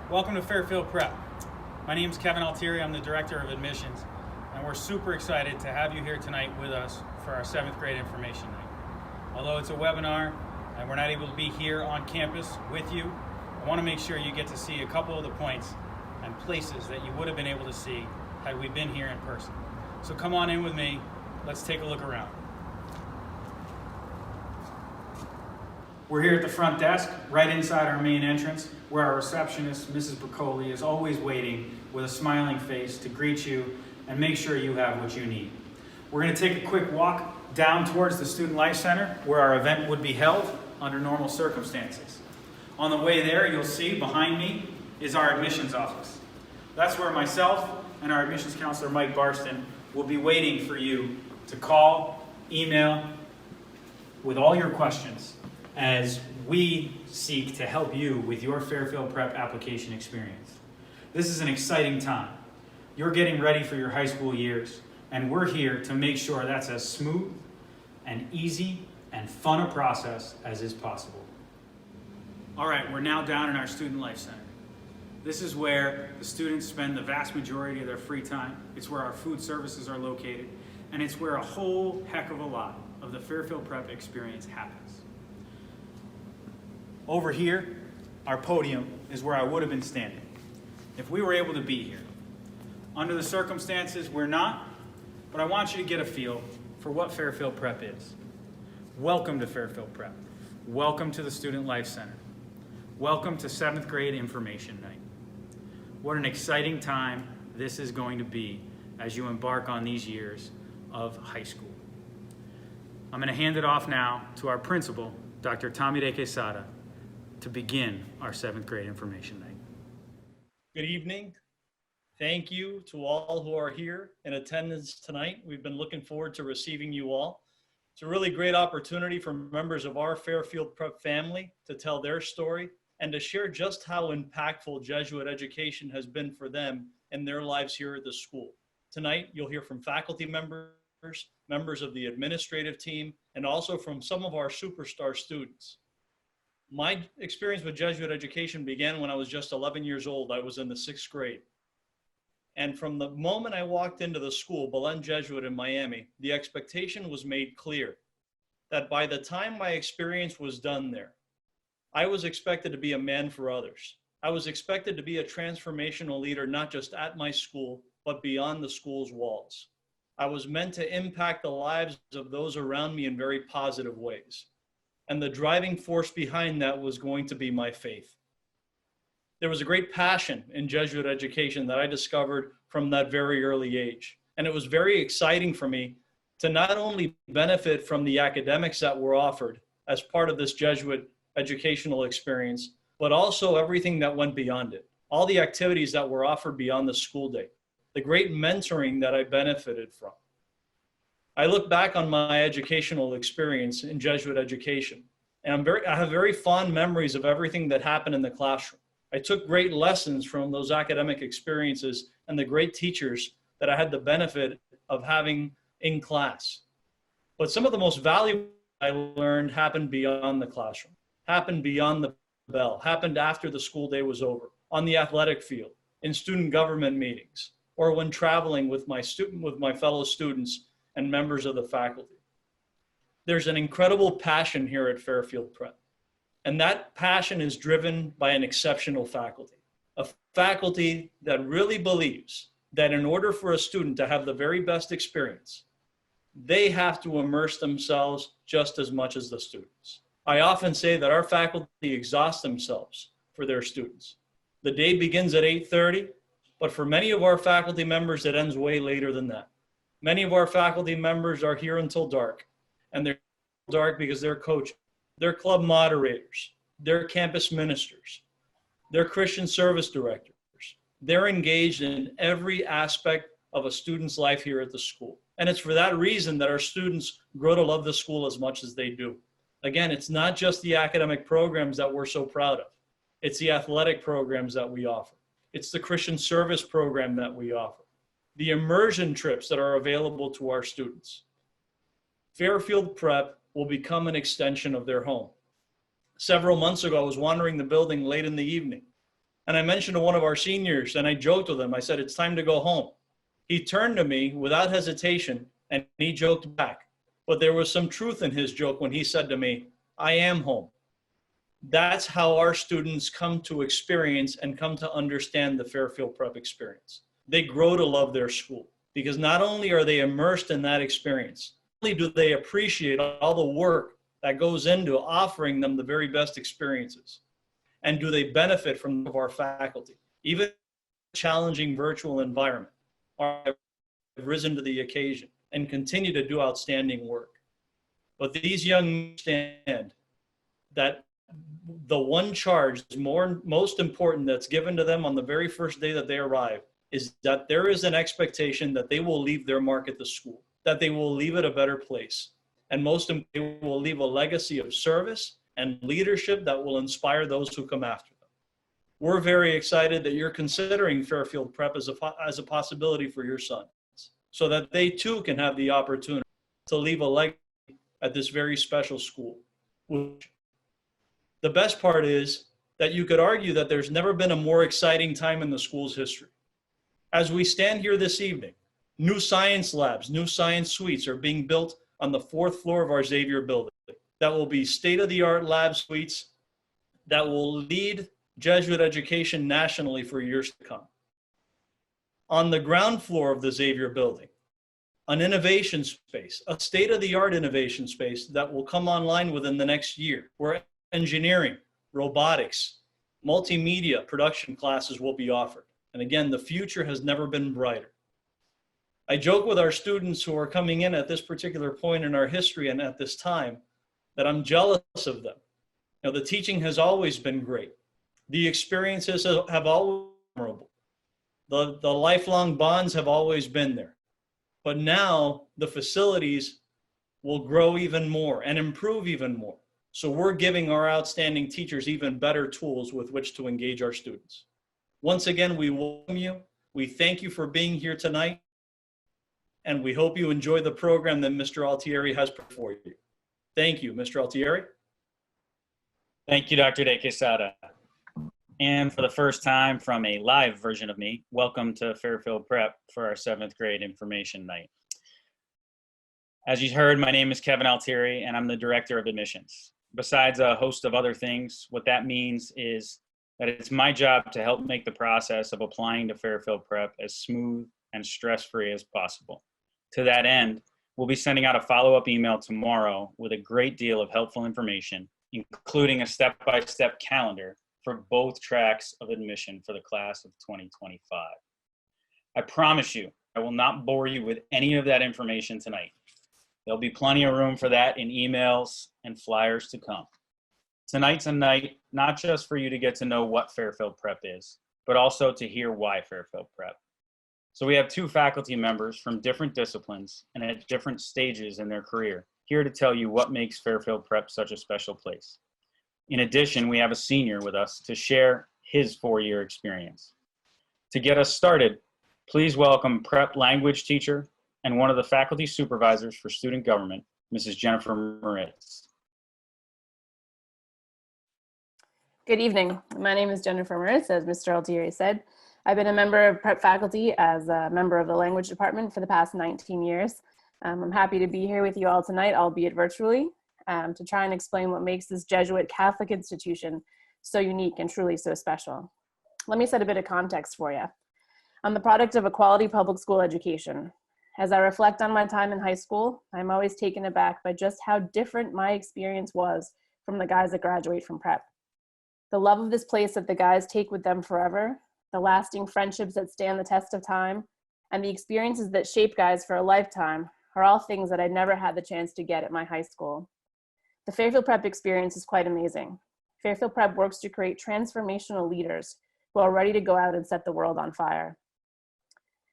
Welcome to Fairfield Prep. My name is Kevin Altieri. I'm the Director of Admissions, and we're super excited to have you here tonight with us for our 7th grade information night. Although it's a webinar and we're not able to be here on campus with you, I want to make sure you get to see a couple of the points and places that you would have been able to see had we been here in person. So come on in with me. Let's take a look around. We're here at the front desk, right inside our main entrance, where our receptionist, Mrs. Broccoli, is always waiting with a smiling face to greet you and make sure you have what you need. We're going to take a quick walk down towards the Student Life Center, where our event would be held under normal circumstances. On the way there, you'll see behind me is our admissions office. That's where myself and our admissions counselor, Mike Barston, will be waiting for you to call, email, with all your questions, as we seek to help you with your Fairfield Prep application experience. This is an exciting time. You're getting ready for your high school years, and we're here to make sure that's as smooth and easy and fun a process as is possible. All right, we're now down in our Student Life Center. This is where the students spend the vast majority of their free time. It's where our food services are located, and it's where a whole heck of a lot of the Fairfield Prep experience happens. Over here, our podium is where I would have been standing if we were able to be here. Under the circumstances, we're not, but I want you to get a feel for what Fairfield Prep is. Welcome to Fairfield Prep. Welcome to the Student Life Center. Welcome to 7th grade information night. What an exciting time this is going to be as you embark on these years of high school. I'm going to hand it off now to our principal, Dr. Tommy Quesada, to begin our 7th grade information night. Good evening. Thank you to all who are here in attendance tonight. We've been looking forward to receiving you all. It's a really great opportunity for members of our Fairfield Prep family to tell their story and to share just how impactful Jesuit education has been for them and their lives here at the school. Tonight, you'll hear from faculty members, members of the administrative team, and also from some of our superstar students. My experience with Jesuit education began when I was just 11 years old. I was in the 6th grade. And from the moment I walked into the school, Belen Jesuit in Miami, the expectation was made clear that by the time my experience was done there, I was expected to be a man for others. I was expected to be a transformational leader, not just at my school, but beyond the school's walls. I was meant to impact the lives of those around me in very positive ways. And the driving force behind that was going to be my faith. There was a great passion in Jesuit education that I discovered from that very early age. And it was very exciting for me to not only benefit from the academics that were offered as part of this Jesuit educational experience, but also everything that went beyond it. All the activities that were offered beyond the school day, the great mentoring that I benefited from. I look back on my educational experience in Jesuit education, and I have very fond memories of everything that happened in the classroom. I took great lessons from those academic experiences and the great teachers that I had the benefit of having in class. But some of the most valuable I learned happened beyond the classroom, happened beyond the bell, happened after the school day was over, on the athletic field, in student government meetings, or when traveling with my fellow students and members of the faculty. There's an incredible passion here at Fairfield Prep. And that passion is driven by an exceptional faculty, a faculty that really believes that in order for a student to have the very best experience, they have to immerse themselves just as much as the students. I often say that our faculty exhaust themselves for their students. The day begins at 8:30, but for many of our faculty members, it ends way later than that. Many of our faculty members are here until dark, and they're dark because they're coaches, they're club moderators, they're campus ministers, they're Christian service directors. They're engaged in every aspect of a student's life here at the school. And it's for that reason that our students grow to love the school as much as they do. Again, it's not just the academic programs that we're so proud of. It's the athletic programs that we offer. It's the Christian service program that we offer. The immersion trips that are available to our students. Fairfield Prep will become an extension of their home. Several months ago, I was wandering the building late in the evening, And I mentioned to one of our seniors, and I joked with him, I said, it's time to go home. He turned to me without hesitation and he joked back. But there was some truth in his joke when he said to me, I am home. That's how our students come to experience and come to understand the Fairfield Prep experience. They grow to love their school because not only are they immersed in that experience, not only do they appreciate all the work that goes into offering them the very best experiences, and do they benefit from our faculty. Even challenging virtual environment have risen to the occasion and continue to do outstanding work. But these young men understand that the one charge is most important that's given to them on the very first day that they arrive is that there is an expectation that they will leave their mark at the school, that they will leave it a better place. And most importantly, they will leave a legacy of service and leadership that will inspire those who come after them. We're very excited that you're considering Fairfield Prep as a possibility for your sons, so that they too can have the opportunity to leave a legacy at this very special school. The best part is that you could argue that there's never been a more exciting time in the school's history. As we stand here this evening, new science labs, new science suites are being built on the 4th floor of our Xavier building. That will be state-of-the-art lab suites that will lead Jesuit education nationally for years to come. On the ground floor of the Xavier building, an innovation space, a state-of-the-art innovation space that will come online within the next year, where engineering, robotics, multimedia production classes will be offered. And again, the future has never been brighter. I joke with our students who are coming in at this particular point in our history and at this time that I'm jealous of them. You know, the teaching has always been great. The experiences have always been memorable. The lifelong bonds have always been there. But now the facilities will grow even more and improve even more. So we're giving our outstanding teachers even better tools with which to engage our students. Once again, we welcome you. We thank you for being here tonight. And we hope you enjoy the program that Mr. Altieri has before you. Thank you, Mr. Altieri. Thank you, Dr. De Quesada. And for the first time from a live version of me, welcome to Fairfield Prep for our 7th grade information night. As you heard, my name is Kevin Altieri, and I'm the Director of Admissions. Besides a host of other things, what that means is that it's my job to help make the process of applying to Fairfield Prep as smooth and stress-free as possible. To that end, we'll be sending out a follow-up email tomorrow with a great deal of helpful information, including a step-by-step calendar for both tracks of admission for the class of 2025. I promise you, I will not bore you with any of that information tonight. There'll be plenty of room for that in emails and flyers to come. Tonight's a night not just for you to get to know what Fairfield Prep is, but also to hear why Fairfield Prep. So we have 2 faculty members from different disciplines and at different stages in their career here to tell you what makes Fairfield Prep such a special place. In addition, we have a senior with us to share his 4-year experience. To get us started, please welcome Prep language teacher and one of the faculty supervisors for student government, Mrs. Jennifer Mauritz. Good evening. My name is Jennifer Mauritz, as Mr. Altieri said. I've been a member of Prep faculty as a member of the language department for the past 19 years. I'm happy to be here with you all tonight, albeit virtually, to try and explain what makes this Jesuit Catholic institution so unique and truly so special. Let me set a bit of context for you. I'm the product of a quality public school education. As I reflect on my time in high school, I'm always taken aback by just how different my experience was from the guys that graduate from Prep. The love of this place that the guys take with them forever, the lasting friendships that stand the test of time, and the experiences that shape guys for a lifetime are all things that I never had the chance to get at my high school. The Fairfield Prep experience is quite amazing. Fairfield Prep works to create transformational leaders who are ready to go out and set the world on fire.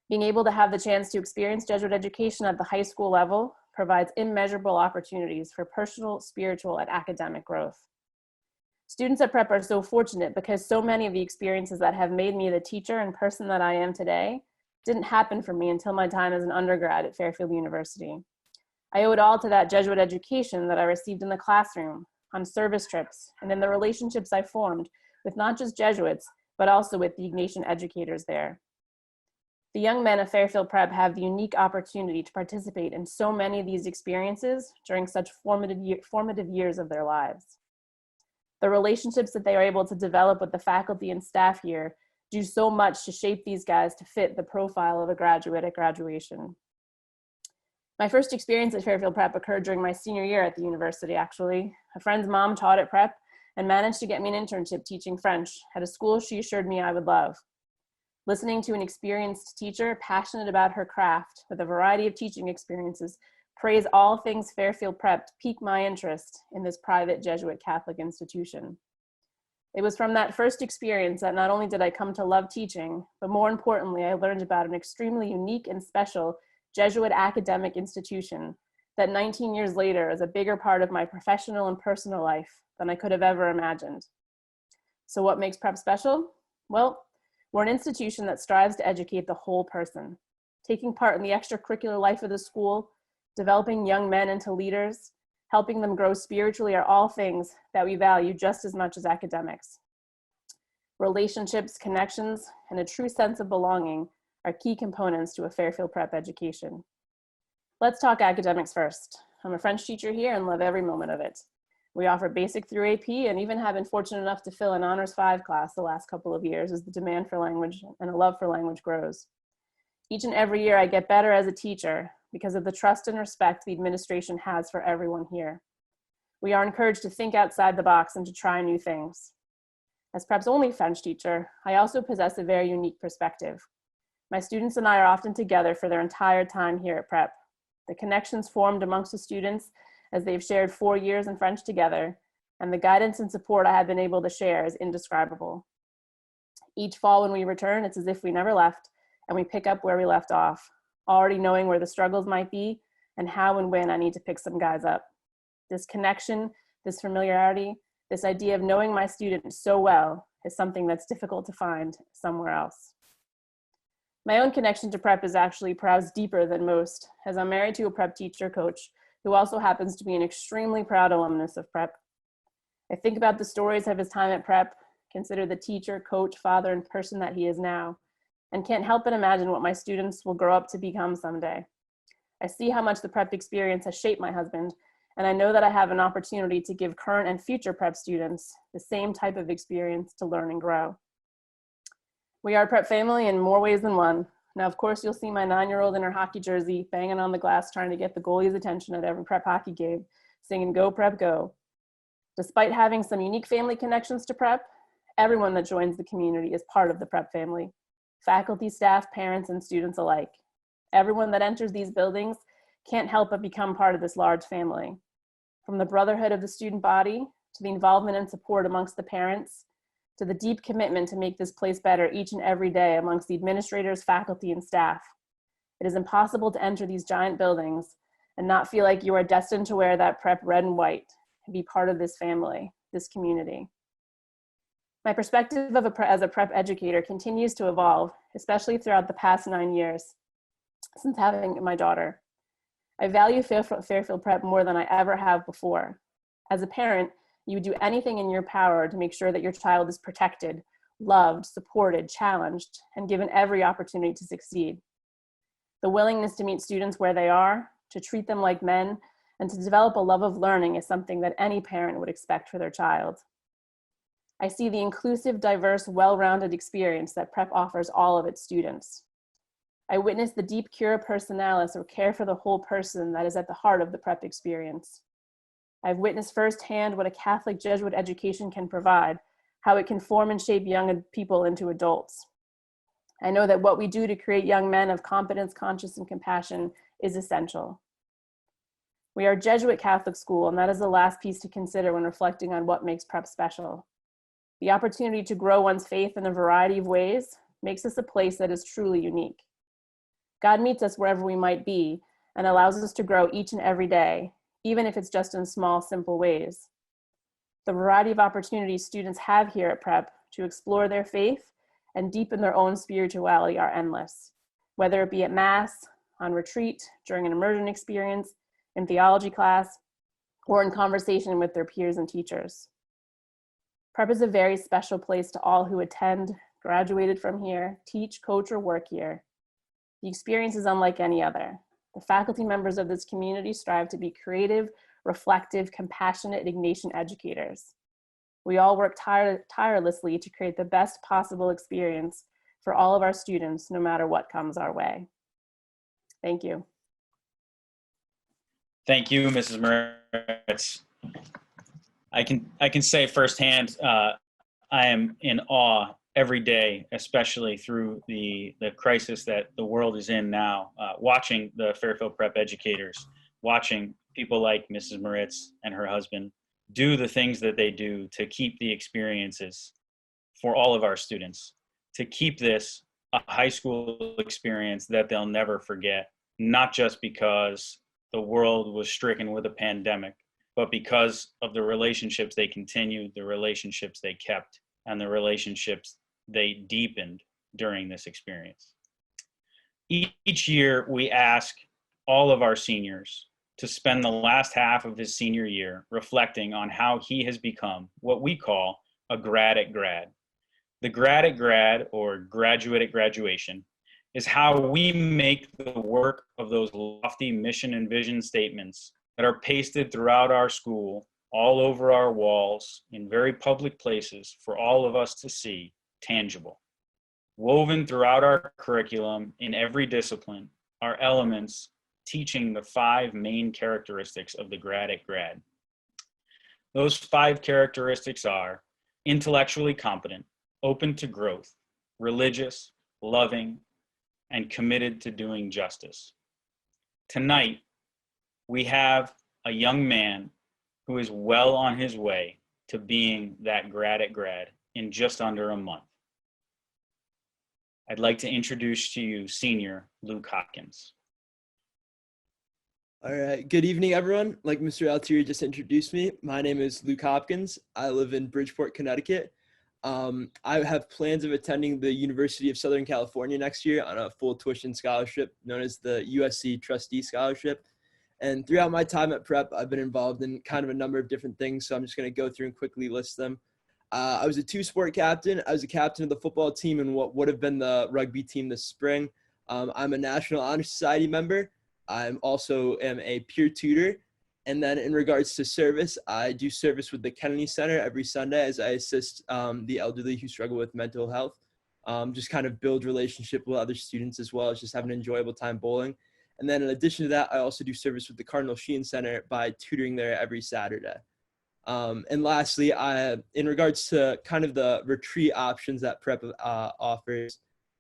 Being able to have the chance to experience Jesuit education at the high school level provides immeasurable opportunities for personal, spiritual, and academic growth. Students at Prep are so fortunate because so many of the experiences that have made me the teacher and person that I am today didn't happen for me until my time as an undergrad at Fairfield University. I owe it all to that Jesuit education that I received in the classroom, on service trips, and in the relationships I formed with not just Jesuits, but also with the Ignatian educators there. The young men of Fairfield Prep have the unique opportunity to participate in so many of these experiences during such formative years of their lives. The relationships that they are able to develop with the faculty and staff here do so much to shape these guys to fit the profile of a graduate at graduation. My first experience at Fairfield Prep occurred during my senior year at the university, actually. A friend's mom taught at Prep and managed to get me an internship teaching French at a school she assured me I would love. Listening to an experienced teacher passionate about her craft with a variety of teaching experiences praise all things Fairfield Prep piqued my interest in this private Jesuit Catholic institution. It was from that first experience that not only did I come to love teaching, but more importantly, I learned about an extremely unique and special Jesuit academic institution that 19 years later is a bigger part of my professional and personal life than I could have ever imagined. So what makes Prep special? Well, we're an institution that strives to educate the whole person. Taking part in the extracurricular life of the school, developing young men into leaders, helping them grow spiritually are all things that we value just as much as academics. Relationships, connections, and a true sense of belonging are key components to a Fairfield Prep education. Let's talk academics first. I'm a French teacher here and love every moment of it. We offer basic through AP and even have been fortunate enough to fill an Honors 5 class the last couple of years as the demand for language and a love for language grows. Each and every year I get better as a teacher because of the trust and respect the administration has for everyone here. We are encouraged to think outside the box and to try new things. As Prep's only French teacher, I also possess a very unique perspective. My students and I are often together for their entire time here at Prep. The connections formed amongst the students as they've shared 4 years in French together, and the guidance and support I have been able to share is indescribable. Each fall when we return, it's as if we never left, and we pick up where we left off, already knowing where the struggles might be and how and when I need to pick some guys up. This connection, this familiarity, this idea of knowing my students so well is something that's difficult to find somewhere else. My own connection to Prep is actually perhaps deeper than most, as I'm married to a Prep teacher coach who also happens to be an extremely proud alumnus of Prep. I think about the stories of his time at Prep, consider the teacher, coach, father, and person that he is now, and can't help but imagine what my students will grow up to become someday. I see how much the Prep experience has shaped my husband, and I know that I have an opportunity to give current and future Prep students the same type of experience to learn and grow. We are a Prep family in more ways than one. Now, of course, you'll see my 9-year-old in her hockey jersey banging on the glass trying to get the goalie's attention at every Prep hockey game, singing "Go Prep Go." Despite having some unique family connections to Prep, everyone that joins the community is part of the Prep family. Faculty, staff, parents, and students alike. Everyone that enters these buildings can't help but become part of this large family. From the brotherhood of the student body, to the involvement and support amongst the parents, to the deep commitment to make this place better each and every day amongst the administrators, faculty, and staff. It is impossible to enter these giant buildings and not feel like you are destined to wear that Prep red and white and be part of this family, this community. My perspective as a Prep educator continues to evolve, especially throughout the past 9 years since having my daughter. I value Fairfield Prep more than I ever have before. As a parent, you would do anything in your power to make sure that your child is protected, loved, supported, challenged, and given every opportunity to succeed. The willingness to meet students where they are, to treat them like men, and to develop a love of learning is something that any parent would expect for their child. I see the inclusive, diverse, well-rounded experience that Prep offers all of its students. I witness the deep cura personalis, or care for the whole person, that is at the heart of the Prep experience. I've witnessed firsthand what a Catholic Jesuit education can provide, how it can form and shape young people into adults. I know that what we do to create young men of competence, conscience, and compassion is essential. We are a Jesuit Catholic school, and that is the last piece to consider when reflecting on what makes Prep special. The opportunity to grow one's faith in a variety of ways makes us a place that is truly unique. God meets us wherever we might be and allows us to grow each and every day, even if it's just in small, simple ways. The variety of opportunities students have here at Prep to explore their faith and deepen their own spirituality are endless, whether it be at Mass, on retreat, during an immersion experience, in theology class, or in conversation with their peers and teachers. Prep is a very special place to all who attend, graduated from here, teach, coach, or work here. The experience is unlike any other. The faculty members of this community strive to be creative, reflective, compassionate Ignatian educators. We all work tirelessly to create the best possible experience for all of our students, no matter what comes our way. Thank you. Thank you, Mrs. Mauritz. I can say firsthand, I am in awe every day, especially through the crisis that the world is in now, watching the Fairfield Prep educators, watching people like Mrs. Mauritz and her husband do the things that they do to keep the experiences for all of our students, to keep this a high school experience that they'll never forget, not just because the world was stricken with a pandemic, but because of the relationships they continued, the relationships they kept, and the relationships they deepened during this experience. Each year, we ask all of our seniors to spend the last half of his senior year reflecting on how he has become what we call a grad at grad. The grad at grad, or graduate at graduation, is how we make the work of those lofty mission and vision statements that are pasted throughout our school, all over our walls, in very public places for all of us to see, tangible. Woven throughout our curriculum in every discipline are elements teaching the 5 main characteristics of the grad at grad. Those 5 characteristics are intellectually competent, open to growth, religious, loving, and committed to doing justice. Tonight, we have a young man who is well on his way to being that grad at grad in just under a month. I'd like to introduce to you senior Luke Hopkins. All right, good evening, everyone. Like Mr. Altieri just introduced me, my name is Luke Hopkins. I live in Bridgeport, Connecticut. I have plans of attending the University of Southern California next year on a full tuition scholarship known as the USC Trustee Scholarship. And throughout my time at Prep, I've been involved in kind of a number of different things, so I'm just going to go through and quickly list them. I was a 2-sport captain. I was a captain of the football team and what would have been the rugby team this spring. I'm a National Honor Society member. I'm also am a peer tutor. And then in regards to service, I do service with the Kennedy Center every Sunday as I assist the elderly who struggle with mental health. Just kind of build relationship with other students as well as just have an enjoyable time bowling. And then in addition to that, I also do service with the Cardinal Sheen Center by tutoring there every Saturday. And lastly, in regards to kind of the retreat options that Prep offers,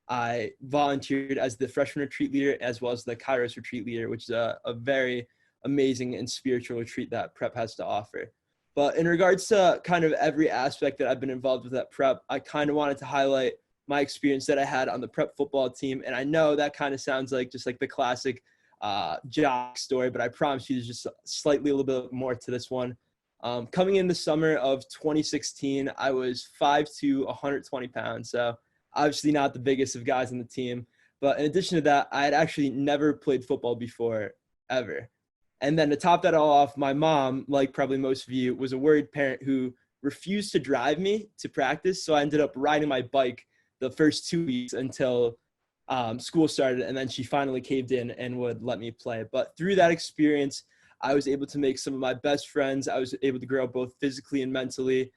I volunteered as the freshman retreat leader as well as the Kairos retreat leader, which is a very amazing and spiritual retreat that Prep has to offer. But in regards to kind of every aspect that I've been involved with at Prep, I kind of wanted to highlight my experience that I had on the Prep football team. And I know that kind of sounds like just like the classic jock story, but I promise you there's just slightly a little bit more to this one. Coming in the summer of 2016, I was 5'2", 120 pounds. So obviously not the biggest of guys on the team. But in addition to that, I had actually never played football before, ever. And then to top that all off, my mom, like probably most of you, was a worried parent who refused to drive me to practice. So I ended up riding my bike the first 2 weeks until school started. And then she finally caved in and would let me play. But through that experience, I was able to make some of my best friends. I was able to grow both physically and mentally.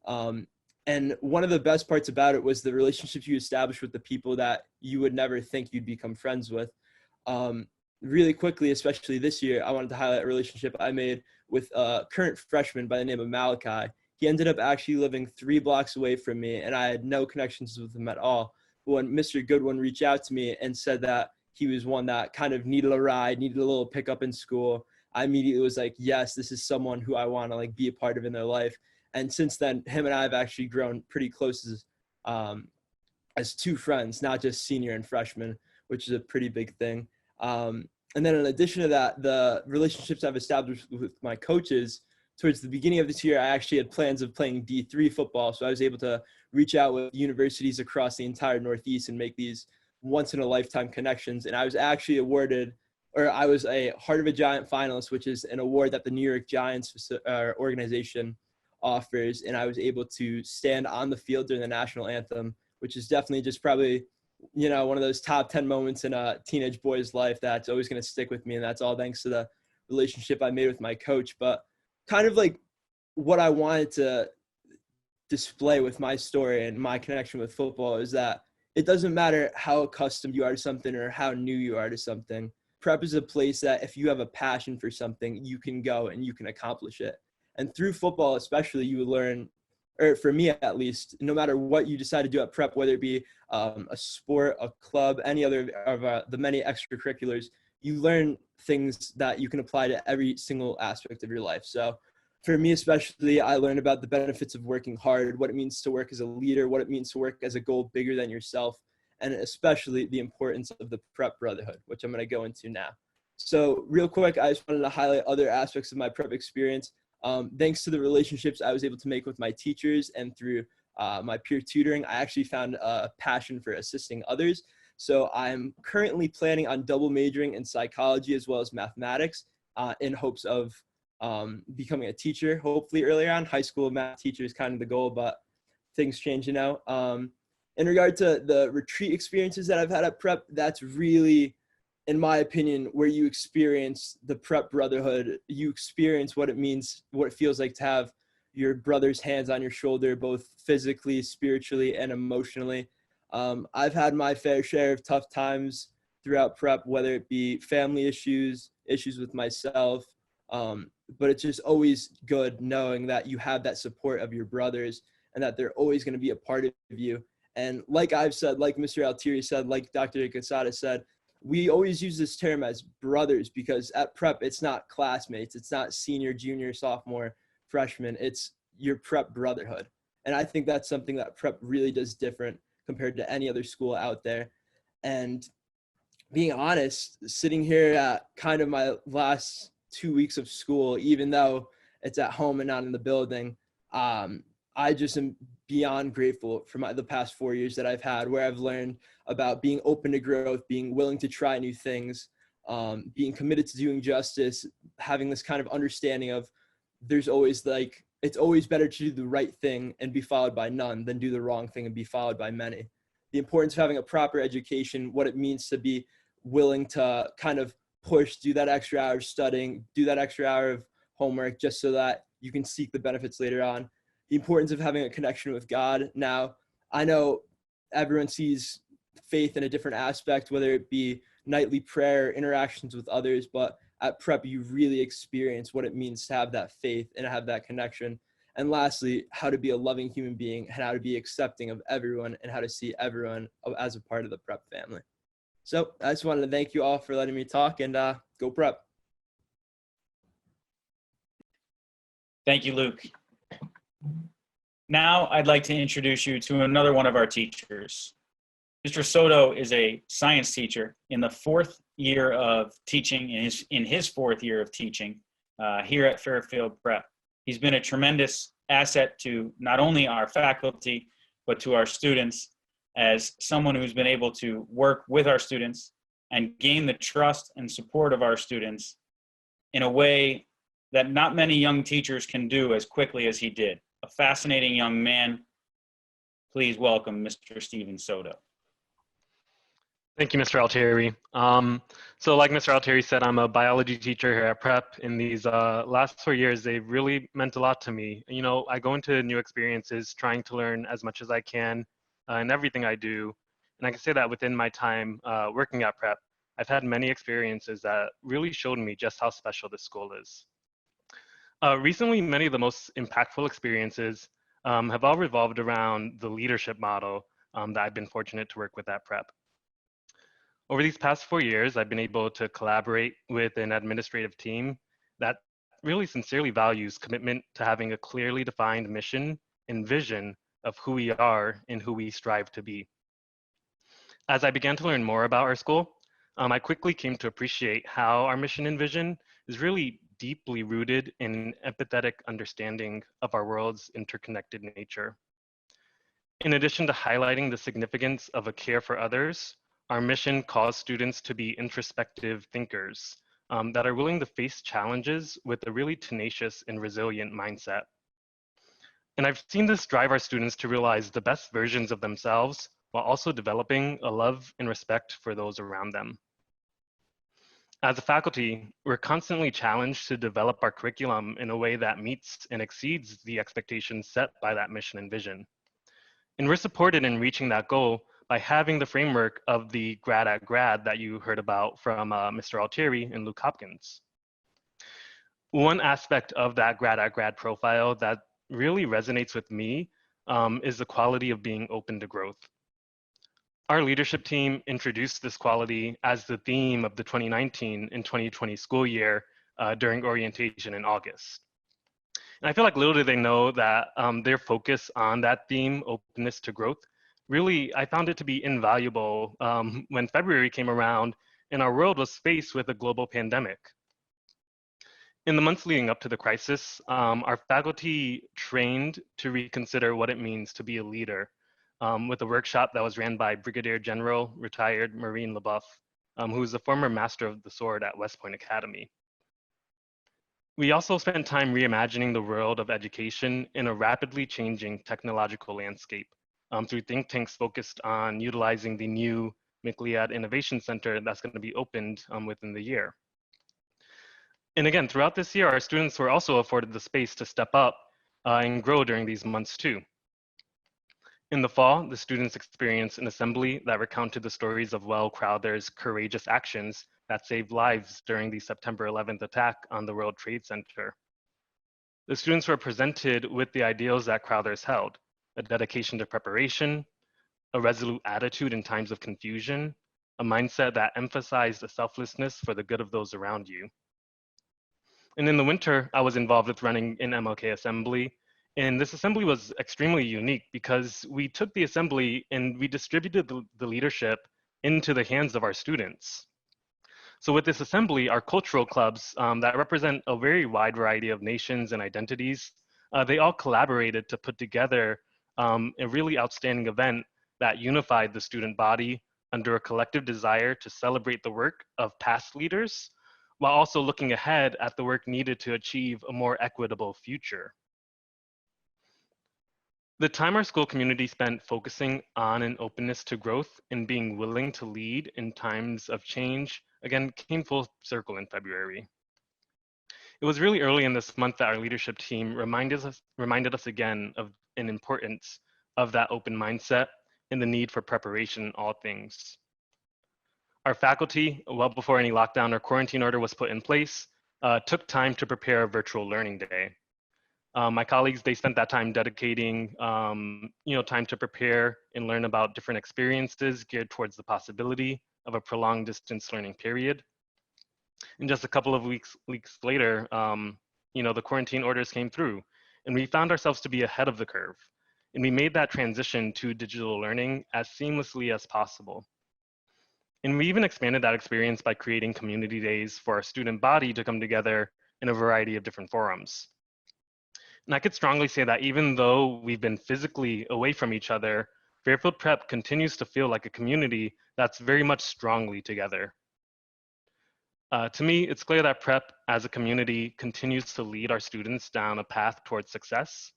And one of the best parts about it was the relationships you establish with the people that you would never think you'd become friends with. Really quickly, especially this year, I wanted to highlight a relationship I made with a current freshman by the name of Malachi. He ended up actually living 3 blocks away from me, and I had no connections with him at all. But when Mr. Goodwin reached out to me and said that he was one that kind of needed a ride, needed a little pickup in school, I immediately was like, yes, this is someone who I want to like be a part of in their life. And since then, him and I have actually grown pretty close as 2 friends, not just senior and freshman, which is a pretty big thing. And then in addition to that, the relationships I've established with my coaches, towards the beginning of this year, I actually had plans of playing D3 football. So I was able to reach out with universities across the entire Northeast and make these once-in-a-lifetime connections. And I was actually awarded, or I was a Heart of a Giant finalist, which is an award that the New York Giants organization offers, and I was able to stand on the field during the national anthem, which is definitely just probably, one of those top 10 moments in a teenage boy's life that's always going to stick with me. And that's all thanks to the relationship I made with my coach. But kind of like what I wanted to display with my story and my connection with football is that it doesn't matter how accustomed you are to something or how new you are to something. Prep is a place that if you have a passion for something, you can go and you can accomplish it. And through football, especially, you learn, or for me at least, no matter what you decide to do at prep, whether it be a sport, a club, any other of the many extracurriculars, you learn things that you can apply to every single aspect of your life. So for me especially, I learned about the benefits of working hard, what it means to work as a leader, what it means to work as a goal bigger than yourself, and especially the importance of the prep brotherhood, which I'm going to go into now. So real quick, I just wanted to highlight other aspects of my prep experience. Thanks to the relationships I was able to make with my teachers and through my peer tutoring, I actually found a passion for assisting others. So I'm currently planning on double majoring in psychology as well as mathematics in hopes of becoming a teacher, hopefully earlier on. High school math teacher is kind of the goal, but things change, In regard to the retreat experiences that I've had at prep, that's really, in my opinion, where you experience the prep brotherhood. You experience what it means, what it feels like to have your brother's hands on your shoulder, both physically, spiritually, and emotionally. I've had my fair share of tough times throughout prep, whether it be family issues with myself, but it's just always good knowing that you have that support of your brothers and that they're always going to be a part of you. And like I've said, like Mr. Altieri said, like Dr. Quesada said, we always use this term as brothers because at prep, it's not classmates. It's not senior, junior, sophomore, freshman. It's your prep brotherhood. And I think that's something that prep really does different compared to any other school out there. And being honest, sitting here at kind of my last 2 weeks of school, even though it's at home and not in the building, I just am beyond grateful for the past 4 years that I've had, where I've learned about being open to growth, being willing to try new things, being committed to doing justice, having this kind of understanding of there's always it's always better to do the right thing and be followed by none than do the wrong thing and be followed by many. The importance of having a proper education, what it means to be willing to kind of push, do that extra hour of studying, do that extra hour of homework just so that you can seek the benefits later on. The importance of having a connection with God. Now, I know everyone sees faith in a different aspect, whether it be nightly prayer, interactions with others, but at prep, you really experience what it means to have that faith and have that connection. And lastly, how to be a loving human being and how to be accepting of everyone and how to see everyone as a part of the prep family. So I just wanted to thank you all for letting me talk, and go prep. Thank you, Luke. Now I'd like to introduce you to another one of our teachers. Mr. Soto is a science teacher in the fourth year of teaching, in his fourth year of teaching here at Fairfield Prep. He's been a tremendous asset to not only our faculty, but to our students, as someone who's been able to work with our students and gain the trust and support of our students in a way that not many young teachers can do as quickly as he did. A fascinating young man. Please welcome Mr. Steven Soto. Thank you, Mr. Altieri. So like Mr. Altieri said, I'm a biology teacher here at Prep. In these last 4 years, they've really meant a lot to me. I go into new experiences trying to learn as much as I can in everything I do. And I can say that within my time working at Prep, I've had many experiences that really showed me just how special this school is. Recently, many of the most impactful experiences have all revolved around the leadership model that I've been fortunate to work with at Prep. Over these past 4 years, I've been able to collaborate with an administrative team that really sincerely values commitment to having a clearly defined mission and vision of who we are and who we strive to be. As I began to learn more about our school, I quickly came to appreciate how our mission and vision is really deeply rooted in an empathetic understanding of our world's interconnected nature. In addition to highlighting the significance of a care for others, our mission calls students to be introspective thinkers that are willing to face challenges with a really tenacious and resilient mindset. And I've seen this drive our students to realize the best versions of themselves while also developing a love and respect for those around them. As a faculty, we're constantly challenged to develop our curriculum in a way that meets and exceeds the expectations set by that mission and vision. And we're supported in reaching that goal by having the framework of the grad at grad that you heard about from Mr. Altieri and Luke Hopkins. One aspect of that grad at grad profile that really resonates with me is the quality of being open to growth. Our leadership team introduced this quality as the theme of the 2019 and 2020 school year during orientation in August. And I feel like little do they know that their focus on that theme, openness to growth, really, I found it to be invaluable when February came around and our world was faced with a global pandemic. In the months leading up to the crisis, our faculty trained to reconsider what it means to be a leader with a workshop that was ran by Brigadier General retired Maureen LeBoeuf, who is the former Master of the Sword at West Point Academy. We also spent time reimagining the world of education in a rapidly changing technological landscape through think tanks focused on utilizing the new McLeod Innovation Center that's going to be opened within the year. And again, throughout this year, our students were also afforded the space to step up and grow during these months too. In the fall, the students experienced an assembly that recounted the stories of Well Crowther's courageous actions that saved lives during the September 11th attack on the World Trade Center. The students were presented with the ideals that Crowther's held: a dedication to preparation, a resolute attitude in times of confusion, a mindset that emphasized a selflessness for the good of those around you. And in the winter, I was involved with running an MLK assembly. And this assembly was extremely unique because we took the assembly and we distributed the leadership into the hands of our students. So with this assembly, our cultural clubs that represent a very wide variety of nations and identities, they all collaborated to put together a really outstanding event that unified the student body under a collective desire to celebrate the work of past leaders, while also looking ahead at the work needed to achieve a more equitable future. The time our school community spent focusing on an openness to growth and being willing to lead in times of change, again, came full circle in February. It was really early in this month that our leadership team reminded us again of an importance of that open mindset and the need for preparation in all things. Our faculty, well before any lockdown or quarantine order was put in place, took time to prepare a virtual learning day. My colleagues, they spent that time dedicating time to prepare and learn about different experiences geared towards the possibility of a prolonged distance learning period. And just a couple of weeks later, the quarantine orders came through and we found ourselves to be ahead of the curve. And we made that transition to digital learning as seamlessly as possible. And we even expanded that experience by creating community days for our student body to come together in a variety of different forums. And I could strongly say that even though we've been physically away from each other, Fairfield Prep continues to feel like a community that's very much strongly together. To me, it's clear that Prep as a community continues to lead our students down a path towards success.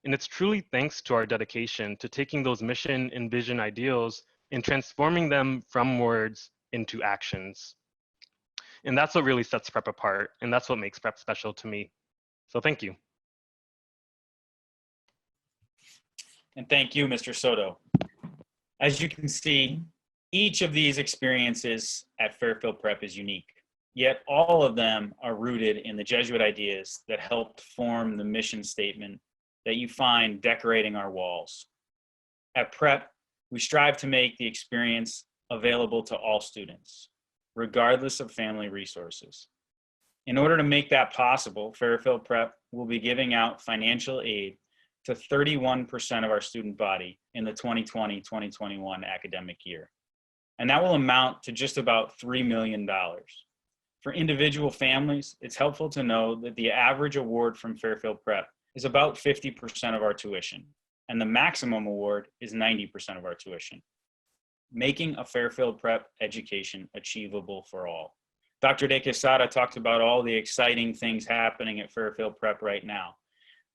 And it's truly thanks to our dedication to taking those mission and vision ideals and transforming them from words into actions. And that's what really sets Prep apart. And that's what makes Prep special to me. So thank you. And thank you, Mr. Soto. As you can see, each of these experiences at Fairfield Prep is unique, yet all of them are rooted in the Jesuit ideas that helped form the mission statement that you find decorating our walls. At Prep, we strive to make the experience available to all students, regardless of family resources. In order to make that possible, Fairfield Prep will be giving out financial aid to 31% of our student body in the 2020-2021 academic year. And that will amount to just about $3 million. For individual families, it's helpful to know that the average award from Fairfield Prep is about 50% of our tuition, and the maximum award is 90% of our tuition, making a Fairfield Prep education achievable for all. Dr. De Quesada talked about all the exciting things happening at Fairfield Prep right now.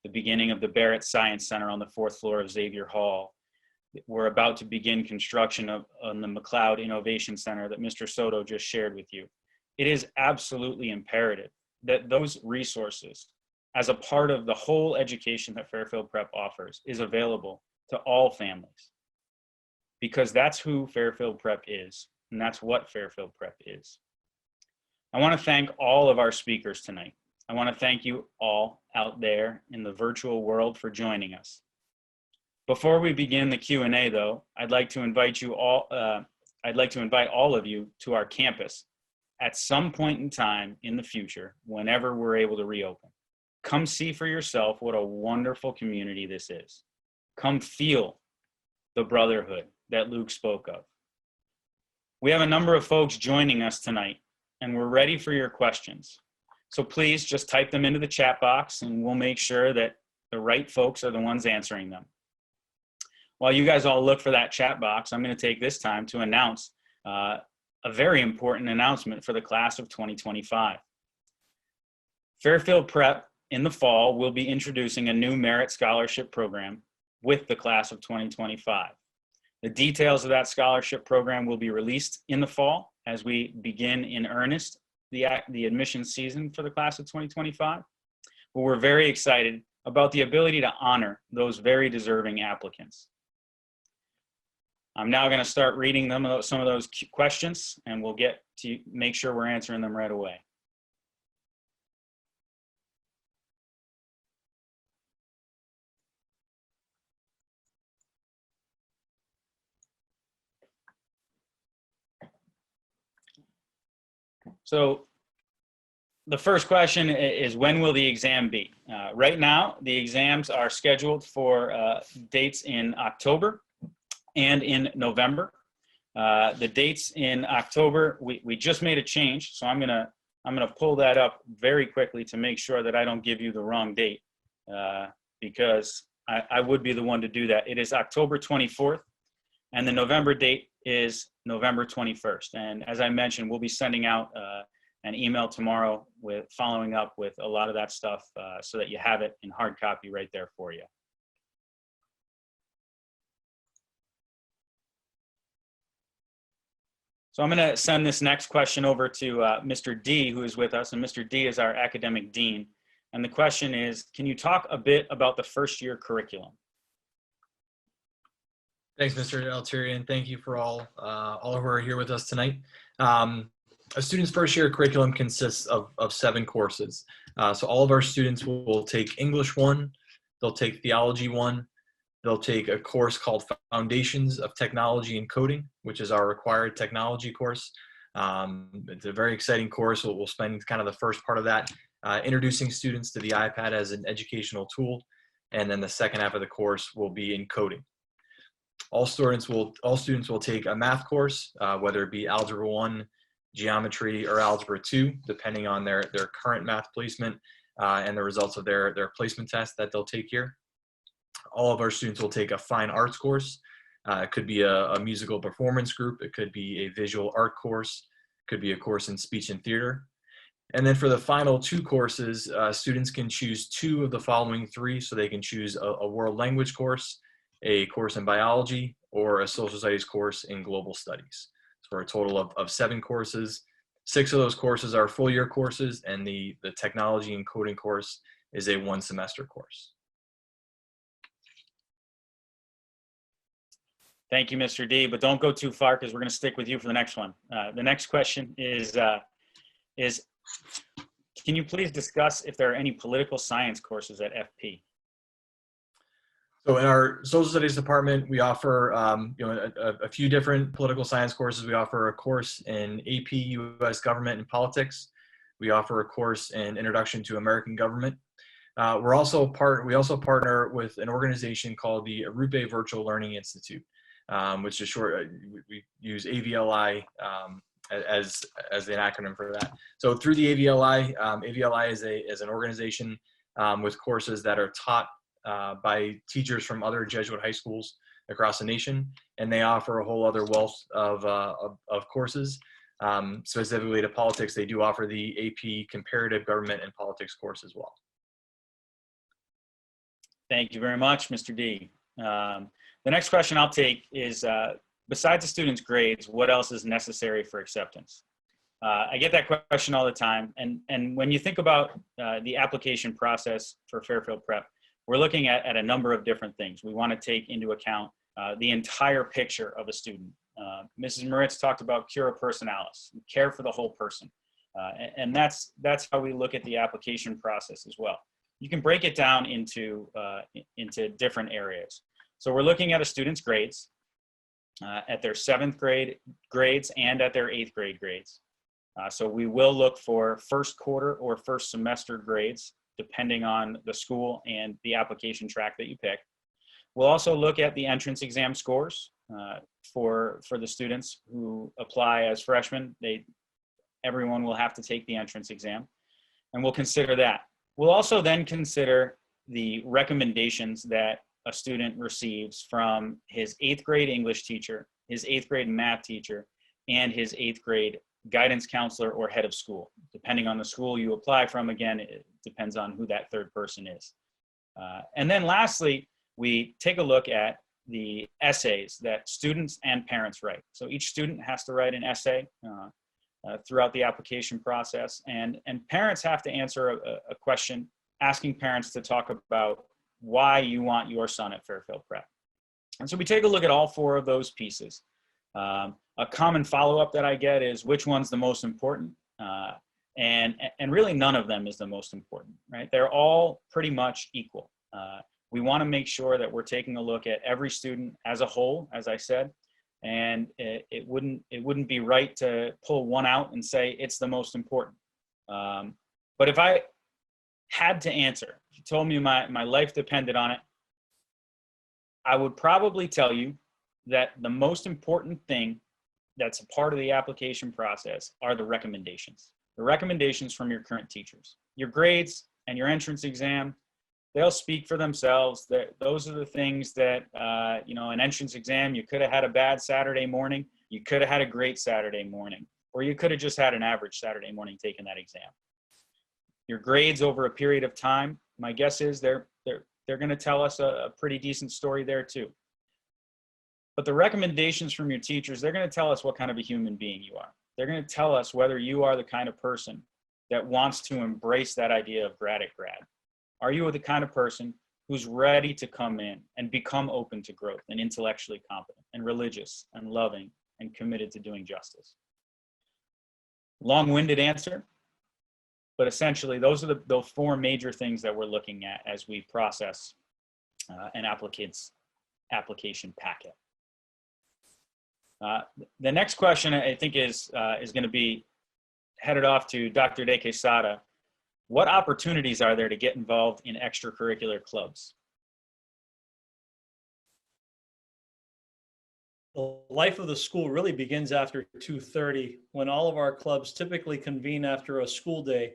the beginning of the Barrett Science Center on the 4th floor of Xavier Hall. We're about to begin construction on the McLeod Innovation Center that Mr. Soto just shared with you. It is absolutely imperative that those resources, as a part of the whole education that Fairfield Prep offers, is available to all families, because that's who Fairfield Prep is, and that's what Fairfield Prep is. I want to thank all of our speakers tonight. I want to thank you all out there in the virtual world for joining us. Before we begin the Q&A, though, I'd like to invite all of you to our campus at some point in time in the future, whenever we're able to reopen. Come see for yourself what a wonderful community this is. Come feel the brotherhood that Luke spoke of. We have a number of folks joining us tonight, and we're ready for your questions. So please just type them into the chat box, and we'll make sure that the right folks are the ones answering them. While you guys all look for that chat box, I'm going to take this time to announce a very important announcement for the class of 2025. Fairfield Prep in the fall will be introducing a new merit scholarship program with the class of 2025. The details of that scholarship program will be released in the fall as we begin in earnest the admissions season for the class of 2025. But we're very excited about the ability to honor those very deserving applicants. I'm now going to start reading some of those questions, and we'll get to make sure we're answering them right away. So the first question is, when will the exam be? Right now, the exams are scheduled for dates in October and in November. The dates in October, we just made a change, so I'm gonna pull that up very quickly to make sure that I don't give you the wrong date, because I would be the one to do that. It is October 24th, and the November date is November 21st. And as I mentioned, we'll be sending out an email tomorrow with following up with a lot of that stuff so that you have it in hard copy right there for you. So I'm going to send this next question over to Mr. D, who is with us, and Mr. D is our academic dean. And the question is, can you talk a bit about the first year curriculum? Thanks, Mr. Altieri, and thank you for all who are here with us tonight. A student's first year curriculum consists of 7 courses. So all of our students will take English 1, they'll take Theology 1, they'll take a course called Foundations of Technology and Coding, which is our required technology course. It's a very exciting course. We'll spend kind of the first part of that introducing students to the iPad as an educational tool, and then the second half of the course will be in coding. All students will take a math course, whether it be Algebra 1, Geometry, or Algebra 2, depending on their current math placement and the results of their placement test that they'll take here. All of our students will take a fine arts course. It could be a musical performance group. It could be a visual art course. It could be a course in speech and theater. And then for the final 2 courses, students can choose 2 of the following 3. So they can choose a world language course, a course in biology, or a social studies course in global studies. So for a total of 7 courses. 6 of those courses are full year courses, and the technology and coding course is a 1 semester course. Thank you, Mr. D, but don't go too far because we're going to stick with you for the next one. The next question is can you please discuss if there are any political science courses at FP? So in our social studies department, we offer a few different political science courses. We offer a course in AP U.S. Government and Politics. We offer a course in Introduction to American Government. We also partner with an organization called the Arupe Virtual Learning Institute, which is short. We use AVLI as the acronym for that. So through the AVLI, AVLI is an organization with courses that are taught by teachers from other Jesuit high schools across the nation, and they offer a whole other wealth of courses. Specifically to politics, they do offer the AP Comparative Government and Politics course as well. Thank you very much, Mr. D. The next question I'll take is, besides the student's grades, what else is necessary for acceptance? I get that question all the time. And when you think about the application process for Fairfield Prep, we're looking at a number of different things. We want to take into account the entire picture of a student. Mrs. Mauritz talked about cura personalis, care for the whole person. And that's how we look at the application process as well. You can break it down into different areas. So we're looking at a student's grades, at their 7th grade grades and at their 8th grade grades. So we will look for first quarter or first semester grades, depending on the school and the application track that you pick. We'll also look at the entrance exam scores for the students who apply as freshmen. Everyone will have to take the entrance exam, and we'll consider that. We'll also then consider the recommendations that a student receives from his 8th grade English teacher, his 8th grade math teacher, and his 8th grade guidance counselor or head of school. Depending on the school you apply from, again, it depends on who that third person is. And then lastly, we take a look at the essays that students and parents write. So each student has to write an essay throughout the application process, and parents have to answer a question asking parents to talk about why you want your son at Fairfield Prep. And so we take a look at all 4 of those pieces. A common follow-up that I get is, which one's the most important? And really none of them is the most important, right? They're all pretty much equal. We want to make sure that we're taking a look at every student as a whole, as I said, and it wouldn't be right to pull one out and say it's the most important. But if I had to answer, if you told me my life depended on it, I would probably tell you that the most important thing that's a part of the application process are the recommendations. The recommendations from your current teachers. Your grades and your entrance exam, they'll speak for themselves. Those are the things that, an entrance exam, you could have had a bad Saturday morning, you could have had a great Saturday morning, or you could have just had an average Saturday morning taking that exam. Your grades over a period of time, my guess is they're going to tell us a pretty decent story there too. But the recommendations from your teachers, they're going to tell us what kind of a human being you are. They're going to tell us whether you are the kind of person that wants to embrace that idea of grad at grad. Are you the kind of person who's ready to come in and become open to growth and intellectually competent and religious and loving and committed to doing justice? Long-winded answer, but essentially those are the 4 major things that we're looking at as we process an applicant's application packet. The next question I think is going to be headed off to Dr. De Quesada. What opportunities are there to get involved in extracurricular clubs? The life of the school really begins after 2:30, when all of our clubs typically convene after a school day.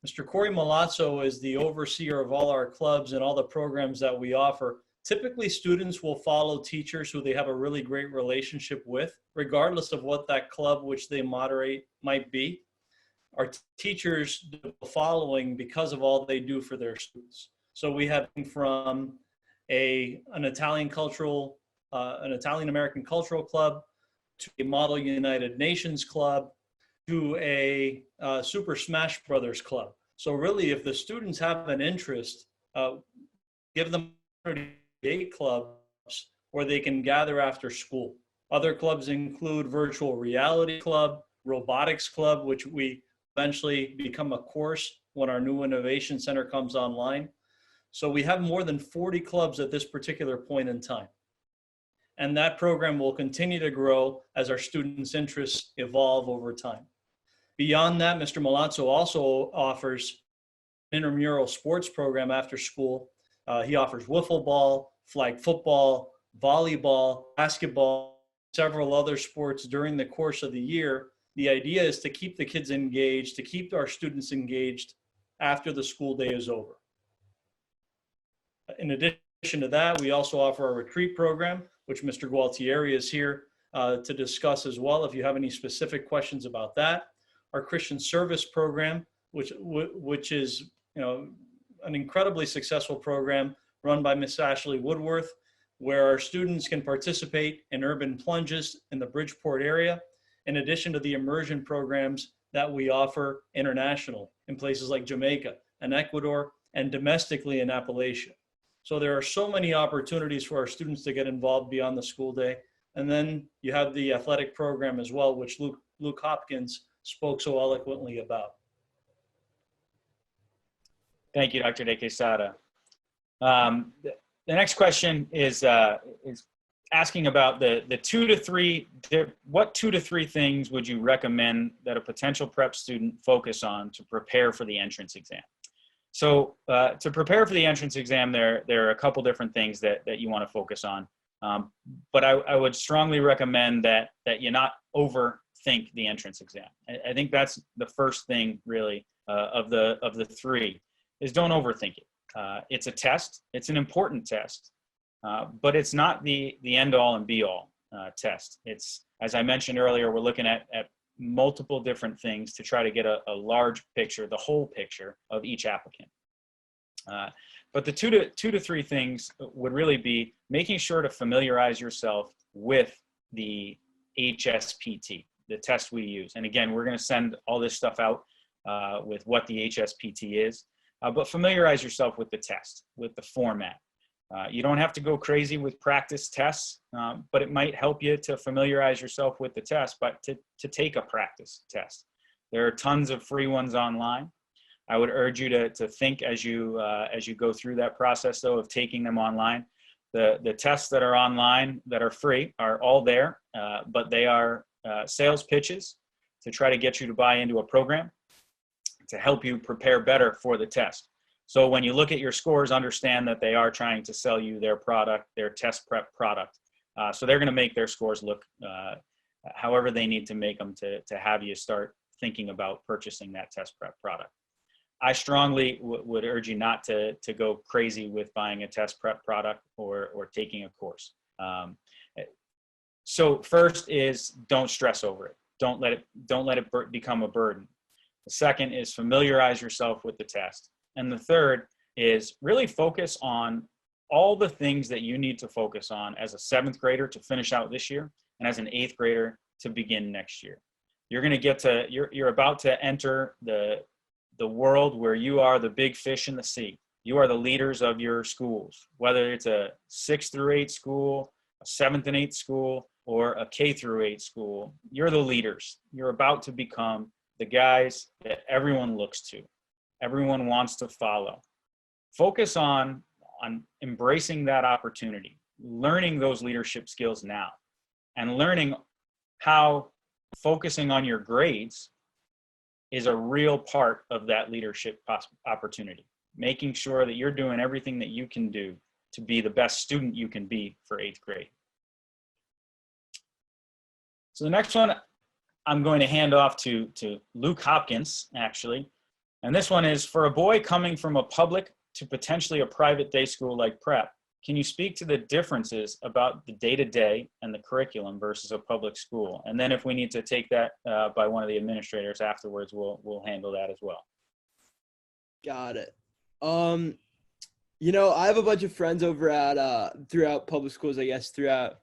Mr. Corey Malazzo is the overseer of all our clubs and all the programs that we offer. Typically, students will follow teachers who they have a really great relationship with, regardless of what that club which they moderate might be. Our teachers do the following because of all they do for their students. So we have from an Italian American cultural club, to a Model United Nations club, to a Super Smash Brothers club. So really, if the students have an interest, give them 38 clubs where they can gather after school. Other clubs include Virtual Reality Club, Robotics Club, which we eventually become a course when our new Innovation Center comes online. So we have more than 40 clubs at this particular point in time. And that program will continue to grow as our students' interests evolve over time. Beyond that, Mr. Malazzo also offers an intramural sports program after school. He offers wiffle ball, flag football, volleyball, basketball, several other sports during the course of the year. The idea is to keep the kids engaged, to keep our students engaged after the school day is over. In addition to that, we also offer a retreat program, which Mr. Altieri is here to discuss as well if you have any specific questions about that. Our Christian service program, which is an incredibly successful program run by Miss Ashley Woodworth, where our students can participate in urban plunges in the Bridgeport area, in addition to the immersion programs that we offer international in places like Jamaica and Ecuador and domestically in Appalachia. So there are so many opportunities for our students to get involved beyond the school day. And then you have the athletic program as well, which Luke Hopkins spoke so eloquently about. Thank you, Dr. De Quesada. The next question is asking about the what 2 to 3 things would you recommend that a potential prep student focus on to prepare for the entrance exam? So to prepare for the entrance exam, there are a couple different things that you want to focus on. But I would strongly recommend that you not overthink the entrance exam. I think that's the first thing really of the 3 is don't overthink it. It's a test. It's an important test, but it's not the end all and be all test. It's, as I mentioned earlier, we're looking at multiple different things to try to get a large picture, the whole picture of each applicant. But the 2 to 3 things would really be making sure to familiarize yourself with the HSPT, the test we use. And again, we're going to send all this stuff out with what the HSPT is, but familiarize yourself with the test, with the format. You don't have to go crazy with practice tests, but it might help you to familiarize yourself with the test, but to take a practice test. There are tons of free ones online. I would urge you to think as you go through that process, though, of taking them online. The tests that are online that are free are all there, but they are sales pitches to try to get you to buy into a program to help you prepare better for the test. So when you look at your scores, understand that they are trying to sell you their product, their test prep product. So they're going to make their scores look however they need to make them to have you start thinking about purchasing that test prep product. I strongly would urge you not to go crazy with buying a test prep product or taking a course. So first is don't stress over it. Don't let it become a burden. The second is familiarize yourself with the test. And the third is really focus on all the things that you need to focus on as a 7th grader to finish out this year and as an 8th grader to begin next year. You're going to get to, you're about to enter the world where you are the big fish in the sea. You are the leaders of your schools, whether it's a 6th through 8 school, a 7th and 8th school, or a K through 8 school. You're the leaders. You're about to become the guys that everyone looks to. Everyone wants to follow. Focus on embracing that opportunity, learning those leadership skills now, and learning how focusing on your grades is a real part of that leadership opportunity. Making sure that you're doing everything that you can do to be the best student you can be for 8th grade. So the next one I'm going to hand off to Luke Hopkins, actually. And this one is, for a boy coming from a public to potentially a private day school like Prep, can you speak to the differences about the day-to-day and the curriculum versus a public school? And then if we need to take that by one of the administrators afterwards, we'll handle that as well. Got it. You know, I have a bunch of friends over at throughout public schools, I guess, throughout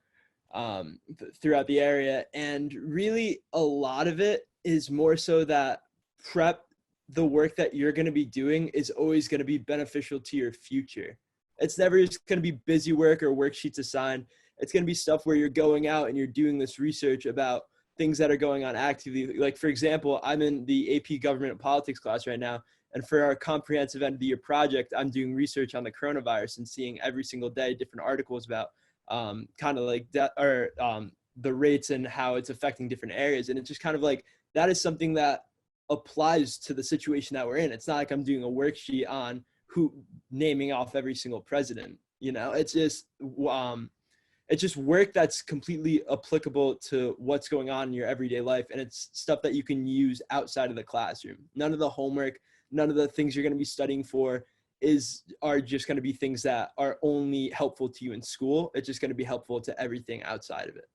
the area, and really a lot of it is more so that prep, the work that you're going to be doing, is always going to be beneficial to your future. It's never just going to be busy work or worksheets assigned. It's going to be stuff where you're going out and you're doing this research about things that are going on actively. Like, for example, I'm in the AP Government and Politics class right now, and for our comprehensive end of the year project, I'm doing research on the coronavirus and seeing every single day different articles about kind of like that, or the rates and how it's affecting different areas. And it's just kind of like, that is something that applies to the situation that we're in. It's not like I'm doing a worksheet on naming off every single president. You know, it's just work that's completely applicable to what's going on in your everyday life. And it's stuff that you can use outside of the classroom. None of the homework, none of the things you're going to be studying for are just going to be things that are only helpful to you in school. It's just going to be helpful to everything outside of it.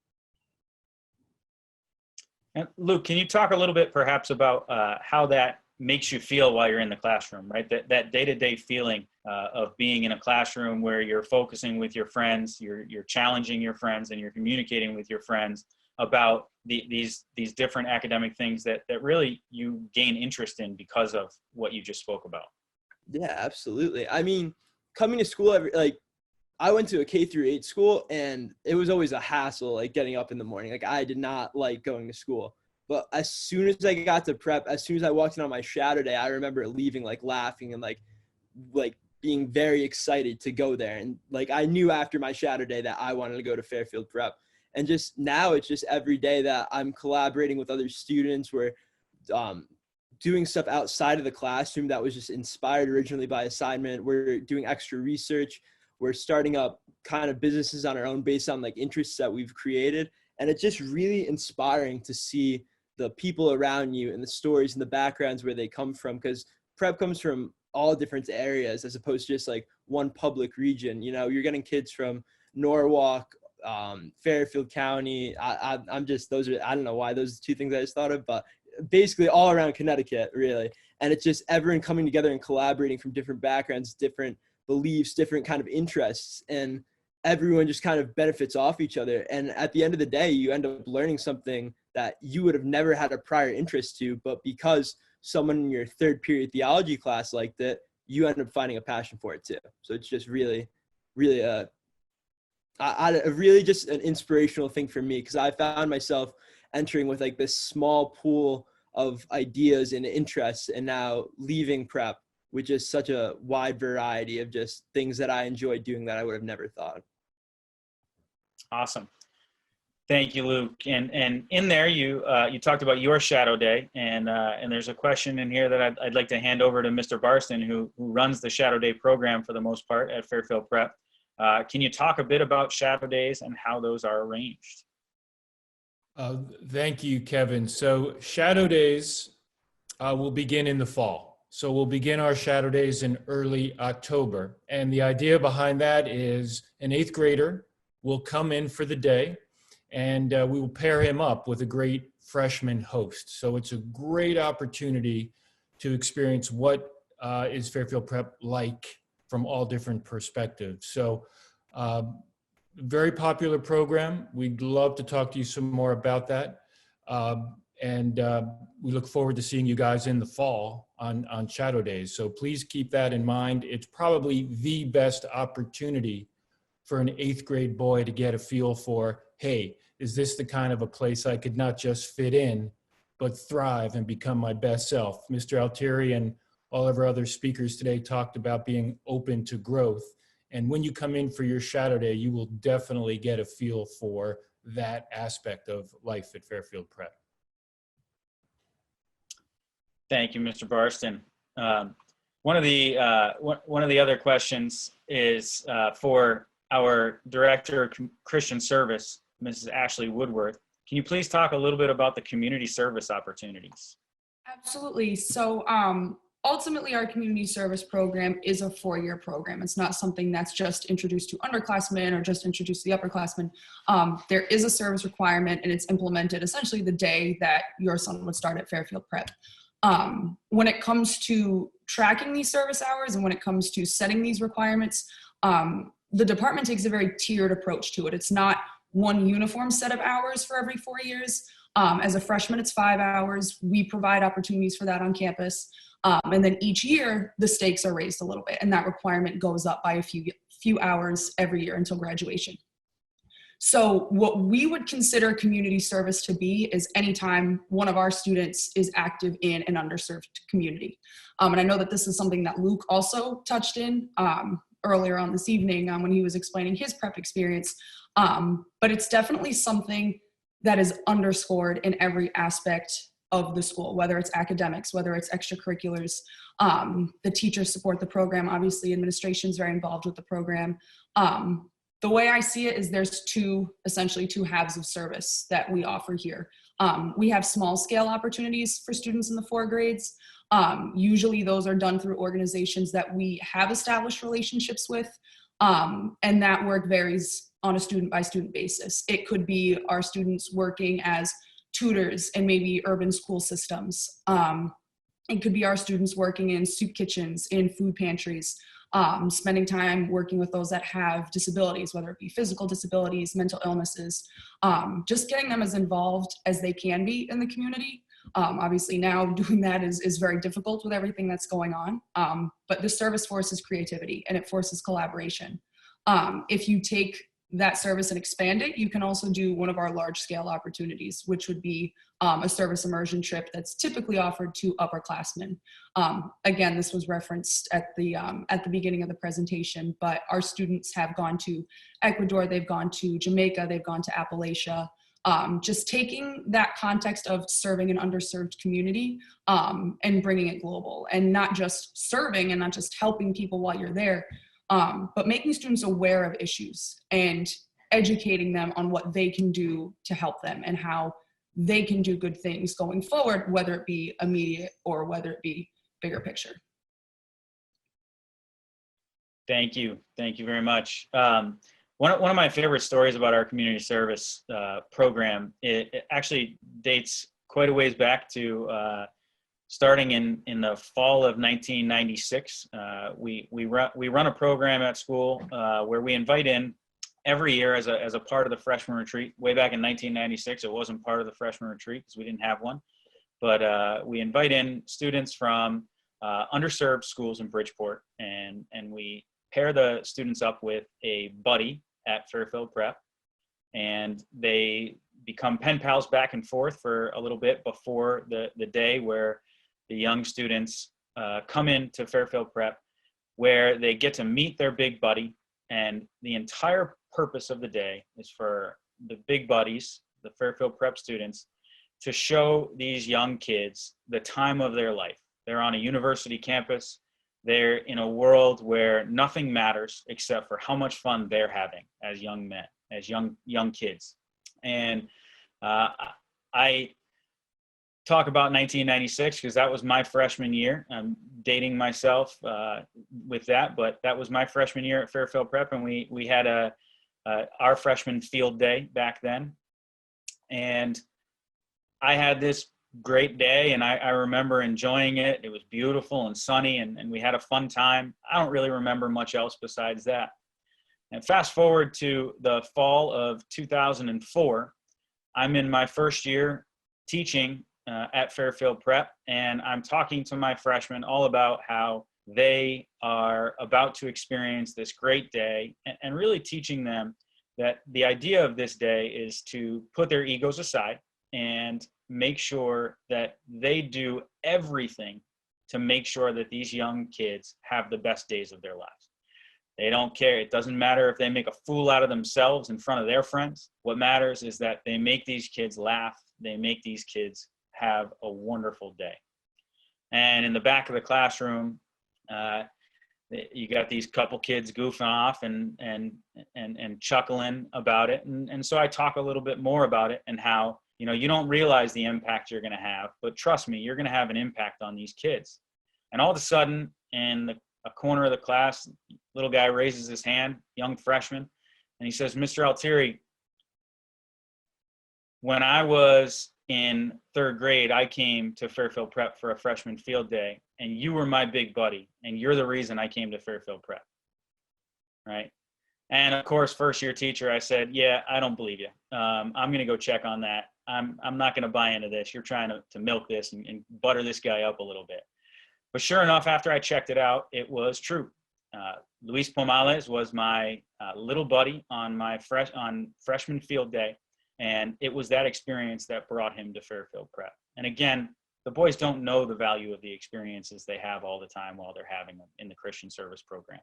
And Luke, can you talk a little bit perhaps about how that makes you feel while you're in the classroom, right? That day-to-day feeling of being in a classroom where you're focusing with your friends, you're challenging your friends, and you're communicating with your friends about these different academic things that really you gain interest in because of what you just spoke about. Yeah, absolutely. I mean, coming to school I went to a K-8 school, and it was always a hassle, like getting up in the morning. Like, I did not like going to school. But as soon as I got to prep, as soon as I walked in on my shadow day, I remember leaving, like laughing and like being very excited to go there. And like, I knew after my shadow day that I wanted to go to Fairfield Prep. And just now it's just every day that I'm collaborating with other students. We're doing stuff outside of the classroom that was just inspired originally by assignment. We're doing extra research. We're starting up kind of businesses on our own based on like interests that we've created. And it's just really inspiring to see the people around you and the stories and the backgrounds where they come from, because prep comes from all different areas as opposed to just like one public region. You know, you're getting kids from Norwalk, Fairfield County. I'm just, those are, I don't know why those are two things I just thought of, but basically all around Connecticut, really. And it's just everyone coming together and collaborating from different backgrounds, different beliefs, different kind of interests, and everyone just kind of benefits off each other. And at the end of the day, you end up learning something that you would have never had a prior interest to, but because someone in your third period theology class liked it, you end up finding a passion for it too. So it's just really, really really just an inspirational thing for me, because I found myself entering with like this small pool of ideas and interests, and now leaving prep with just such a wide variety of just things that I enjoy doing that I would have never thought. Awesome. Thank you, Luke. And in there, you talked about your shadow day, and there's a question in here that I'd like to hand over to Mr. Barston, who runs the shadow day program for the most part at Fairfield Prep. Can you talk a bit about shadow days and how those are arranged? Thank you, Kevin. So shadow days will begin in the fall. So we'll begin our shadow days in early October. And the idea behind that is an 8th grader will come in for the day, and we will pair him up with a great freshman host. So it's a great opportunity to experience what is Fairfield Prep like from all different perspectives. So very popular program. We'd love to talk to you some more about that. And we look forward to seeing you guys in the fall on shadow days. So please keep that in mind. It's probably the best opportunity for an 8th grade boy to get a feel for, hey, is this the kind of a place I could not just fit in, but thrive and become my best self? Mr. Altieri and all of our other speakers today talked about being open to growth. And when you come in for your shadow day, you will definitely get a feel for that aspect of life at Fairfield Prep. Thank you, Mr. Barston. One of the other questions is for our Director of Christian Service, Mrs. Ashley Woodworth. Can you please talk a little bit about the community service opportunities? Absolutely. So ultimately, our community service program is a 4-year program. It's not something that's just introduced to underclassmen or just introduced to the upperclassmen. There is a service requirement, and it's implemented essentially the day that your son would start at Fairfield Prep. When it comes to tracking these service hours and when it comes to setting these requirements, the department takes a very tiered approach to it. It's not one uniform set of hours for every 4 years. As a freshman, it's 5 hours. We provide opportunities for that on campus. And then each year, the stakes are raised a little bit, and that requirement goes up by a few hours every year until graduation. So what we would consider community service to be is anytime one of our students is active in an underserved community. And I know that this is something that Luke also touched in earlier on this evening when he was explaining his prep experience. But it's definitely something that is underscored in every aspect of the school, whether it's academics, whether it's extracurriculars. The teachers support the program. Obviously, administration is very involved with the program. The way I see it is there's essentially two halves of service that we offer here. We have small scale opportunities for students in the 4 grades. Usually those are done through organizations that we have established relationships with. And that work varies on a student by student basis. It could be our students working as tutors in maybe urban school systems. It could be our students working in soup kitchens, in food pantries. spending time working with those that have disabilities, whether it be physical disabilities, mental illnesses, just getting them as involved as they can be in the community. Obviously now doing that is very difficult with everything that's going on, but the service forces creativity and it forces collaboration. If you take that service and expand it, you can also do one of our large scale opportunities, which would be a service immersion trip that's typically offered to upperclassmen. Again, this was referenced at the beginning of the presentation, but our students have gone to Ecuador, they've gone to Jamaica, they've gone to Appalachia. Just taking that context of serving an underserved community and bringing it global, and not just serving and not just helping people while you're there, but making students aware of issues and educating them on what they can do to help them and how they can do good things going forward, whether it be immediate or whether it be bigger picture. Thank you. Thank you very much. One of my favorite stories about our community service program, it actually dates quite a ways back to starting in the fall of 1996. We run a program at school where we invite in every year as a part of the freshman retreat. Way back in 1996, it wasn't part of the freshman retreat because we didn't have one. But we invite in students from underserved schools in Bridgeport, and we pair the students up with a buddy at Fairfield Prep, and they become pen pals back and forth for a little bit before the day where the young students come into Fairfield Prep, where they get to meet their big buddy. And the entire purpose of the day is for the big buddies, the Fairfield Prep students, to show these young kids the time of their life. They're on a university campus. They're in a world where nothing matters except for how much fun they're having as young men, as young kids. And I talk about 1996 because that was my freshman year. I'm dating myself with that, but that was my freshman year at Fairfield Prep, and we had our freshman field day back then. And I had this great day, and I remember enjoying it. It was beautiful and sunny, and we had a fun time. I don't really remember much else besides that. And fast forward to the fall of 2004, I'm in my first year teaching at Fairfield Prep, and I'm talking to my freshmen all about how they are about to experience this great day, and really teaching them that the idea of this day is to put their egos aside and make sure that they do everything to make sure that these young kids have the best days of their lives. They don't care. It doesn't matter if they make a fool out of themselves in front of their friends. What matters is that they make these kids laugh. They make these kids have a wonderful day. And in the back of the classroom, you got these couple kids goofing off and chuckling about it. And so I talk a little bit more about it and how, you know, you don't realize the impact you're going to have, but trust me, you're going to have an impact on these kids. And all of a sudden, in a corner of the class, little guy raises his hand, young freshman, and he says, "Mr. Altieri, when I was in third grade, I came to Fairfield Prep for a freshman field day, and you were my big buddy, and you're the reason I came to Fairfield Prep." Right? And of course, first year teacher, I said, "Yeah, I don't believe you. I'm going to go check on that. I'm not going to buy into this. You're trying to milk this and butter this guy up a little bit." But sure enough, after I checked it out, it was true. Luis Pomales was my little buddy on my freshman field day. And it was that experience that brought him to Fairfield Prep. And again, the boys don't know the value of the experiences they have all the time while they're having them in the Christian service program.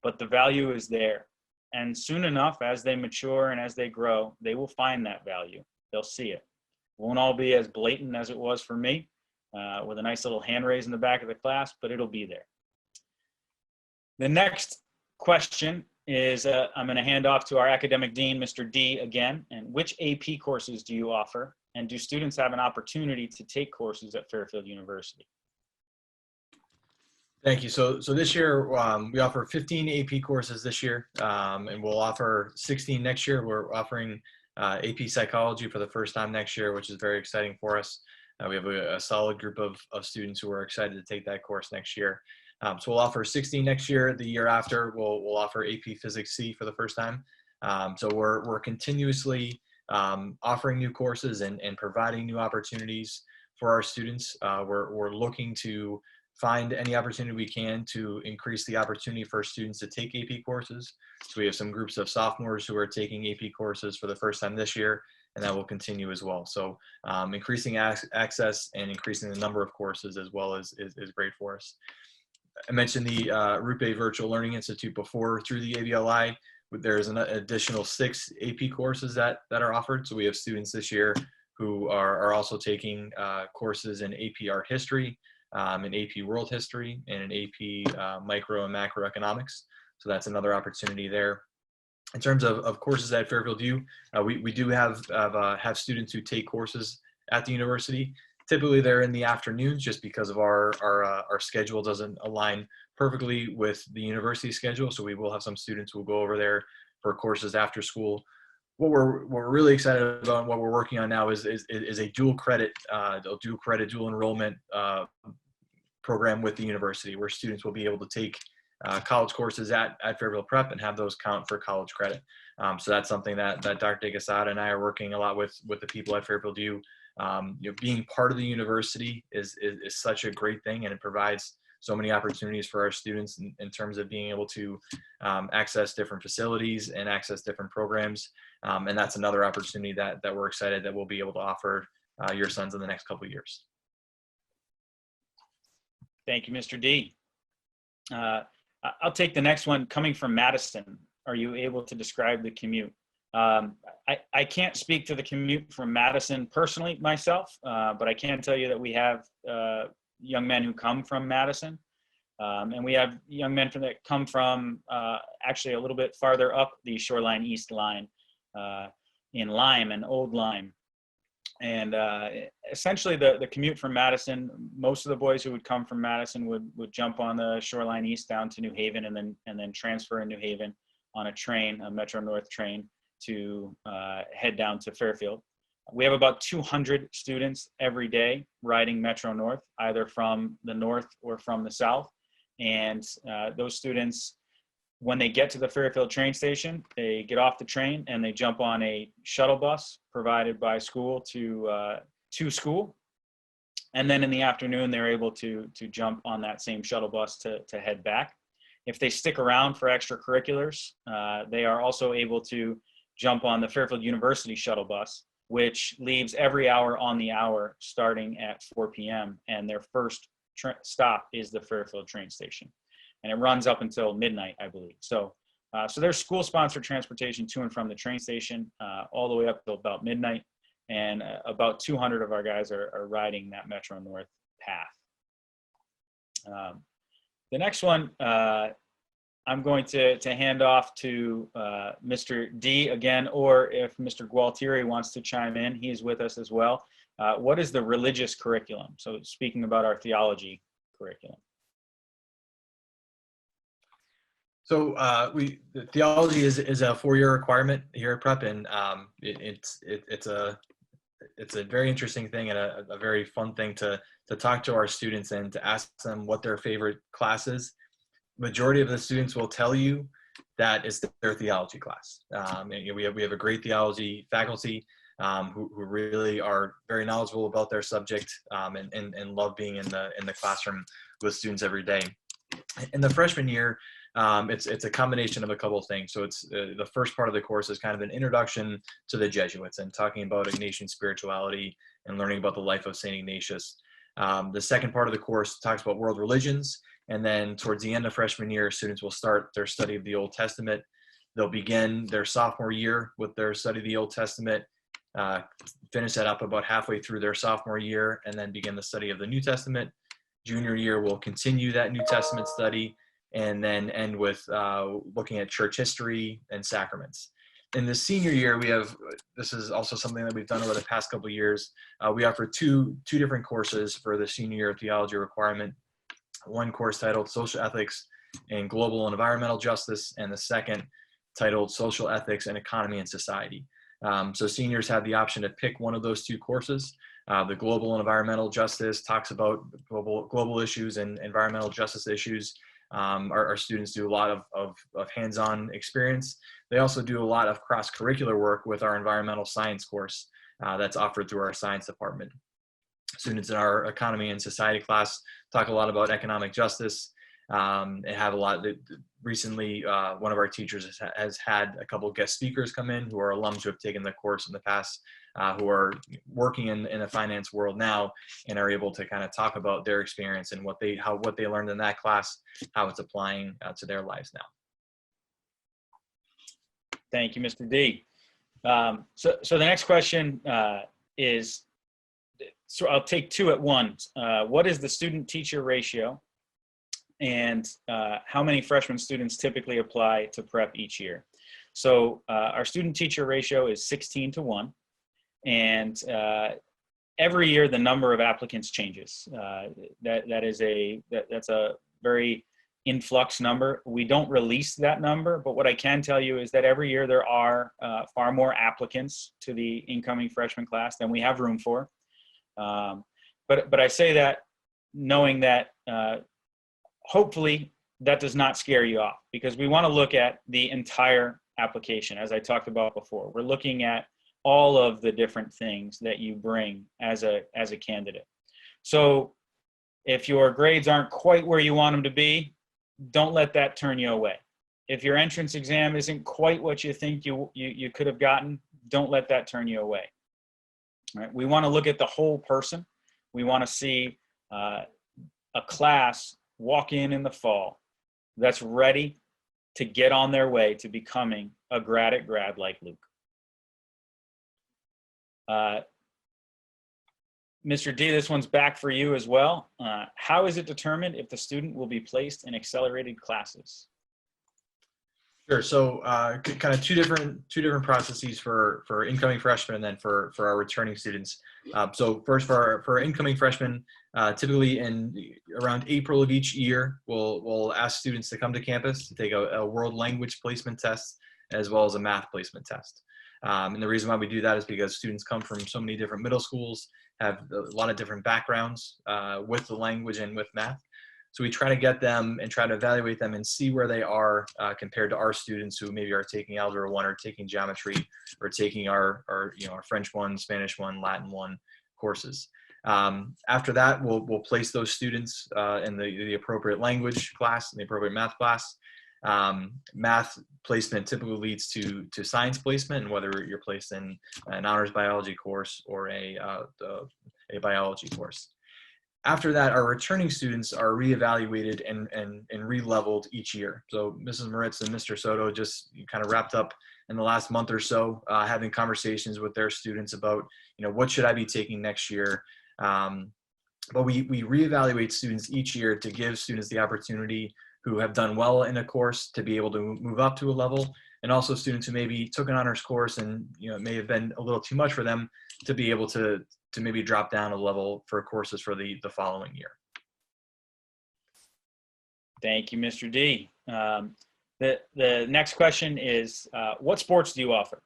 But the value is there. And soon enough, as they mature and as they grow, they will find that value. They'll see it. It won't all be as blatant as it was for me, with a nice little hand raise in the back of the class, but it'll be there. The next question is I'm going to hand off to our academic dean, Mr. D, again. And which AP courses do you offer? And do students have an opportunity to take courses at Fairfield University? Thank you. So this year, we offer 15 AP courses this year, and we'll offer 16 next year. We're offering AP Psychology for the first time next year, which is very exciting for us. We have a solid group of students who are excited to take that course next year. So we'll offer 16 next year. The year after, we'll offer AP Physics C for the first time. So we're continuously offering new courses and providing new opportunities for our students. We're looking to find any opportunity we can to increase the opportunity for students to take AP courses. So we have some groups of sophomores who are taking AP courses for the first time this year, and that will continue as well. So increasing access and increasing the number of courses as well is great for us. I mentioned the Rupe Virtual Learning Institute before. Through the ABLI, there's an additional 6 AP courses that are offered. So we have students this year who are also taking courses in AP Art History, in AP World History, and in AP Micro and Macroeconomics. So that's another opportunity there. In terms of courses at Fairfield U, we do have students who take courses at the university. Typically they're in the afternoons just because of our schedule doesn't align perfectly with the university schedule. So we will have some students who will go over there for courses after school. What we're really excited about and what we're working on now is a dual credit, dual enrollment program with the university, where students will be able to take college courses at Fairfield Prep and have those count for college credit. So that's something that Dr. De Quesada and I are working a lot with the people at Fairfield U. Being part of the university is such a great thing, and it provides so many opportunities for our students in terms of being able to access different facilities and access different programs. And that's another opportunity that we're excited that we'll be able to offer your sons in the next couple of years. Thank you, Mr. D. I'll take the next one. Coming from Madison, are you able to describe the commute? I can't speak to the commute from Madison personally myself, but I can tell you that we have young men who come from Madison, and we have young men that come from actually a little bit farther up the Shoreline East line in Lyme and Old Lyme. And essentially the commute from Madison, most of the boys who would come from Madison would jump on the Shoreline East down to New Haven and then transfer in New Haven on a train, a Metro North train, to head down to Fairfield. We have about 200 students every day riding Metro North, either from the north or from the south. And those students, when they get to the Fairfield train station, they get off the train and they jump on a shuttle bus provided by school to school. And then in the afternoon, they're able to jump on that same shuttle bus to head back. If they stick around for extracurriculars, they are also able to jump on the Fairfield University shuttle bus, which leaves every hour on the hour starting at 4 p.m. And their first stop is the Fairfield train station. And it runs up until midnight, I believe. So there's school-sponsored transportation to and from the train station all the way up till about midnight. And about 200 of our guys are riding that Metro North path. The next one, I'm going to hand off to Mr. D again, or if Mr. Gualtieri wants to chime in, he's with us as well. What is the religious curriculum? So speaking about our theology curriculum. So the theology is a 4-year requirement here at Prep, and it's a very interesting thing and a very fun thing to talk to our students and to ask them what their favorite class is. Majority of the students will tell you that it's their theology class. And, we have a great theology faculty who really are very knowledgeable about their subject and love being in the classroom with students every day. In the freshman year, it's a combination of a couple of things. So it's the first part of the course is kind of an introduction to the Jesuits and talking about Ignatian spirituality and learning about the life of St. Ignatius. The second part of the course talks about world religions. And then towards the end of freshman year, students will start their study of the Old Testament. They'll begin their sophomore year with their study of the Old Testament, finish that up about halfway through their sophomore year, and then begin the study of the New Testament. Junior year will continue that New Testament study, and then end with looking at church history and sacraments. In the senior year, this is also something that we've done over the past couple of years. We offer two different courses for the senior year theology requirement. One course titled Social Ethics and Global and Environmental Justice, and the second titled Social Ethics and Economy and Society. So seniors have the option to pick one of those two courses. the global and environmental justice, talks about global issues and environmental justice issues. Our students do a lot of hands-on experience. They also do a lot of cross-curricular work with our environmental science course that's offered through our science department. Students in our economy and society class talk a lot about economic justice and have a lot. Recently, one of our teachers has had a couple of guest speakers come in who are alums who have taken the course in the past, who are working in the finance world now and are able to kind of talk about their experience and what they learned in that class, how it's applying to their lives now. Thank you, Mr. D. So the next question is, so I'll take two at once. What is the student-teacher ratio? And how many freshman students typically apply to prep each year? So our student-teacher ratio is 16-1. And every year the number of applicants changes. That's a very influx number. We don't release that number, but what I can tell you is that every year there are far more applicants to the incoming freshman class than we have room for. But I say that knowing that hopefully that does not scare you off, because we want to look at the entire application. As I talked about before, we're looking at all of the different things that you bring as a candidate. So if your grades aren't quite where you want them to be, don't let that turn you away. If your entrance exam isn't quite what you think you could have gotten, don't let that turn you away. All right? We want to look at the whole person. We want to see a class walk in the fall that's ready to get on their way to becoming a grad like Luke. Mr. D, this one's back for you as well. How is it determined if the student will be placed in accelerated classes? Sure. So kind of two different processes for incoming freshmen and then for our returning students. So first for our incoming freshmen, typically around April of each year, we'll ask students to come to campus to take a world language placement test as well as a math placement test. And the reason why we do that is because students come from so many different middle schools, have a lot of different backgrounds with the language and with math. So we try to get them and try to evaluate them and see where they are compared to our students who maybe are taking Algebra 1 or taking Geometry or taking our French 1, Spanish 1, Latin 1 courses. After that, we'll place those students in the appropriate language class and the appropriate math class. Math placement typically leads to science placement, and whether you're placed in an honors biology course or a biology course. After that, our returning students are reevaluated and re-leveled each year. So Mrs. Mauritz and Mr. Soto just kind of wrapped up in the last month or so, having conversations with their students about, what should I be taking next year? But we reevaluate students each year to give students the opportunity who have done well in a course to be able to move up to a level, and also students who maybe took an honors course and it may have been a little too much for them to be able to maybe drop down a level for courses for the following year. Thank you, Mr. D. The next question is, what sports do you offer?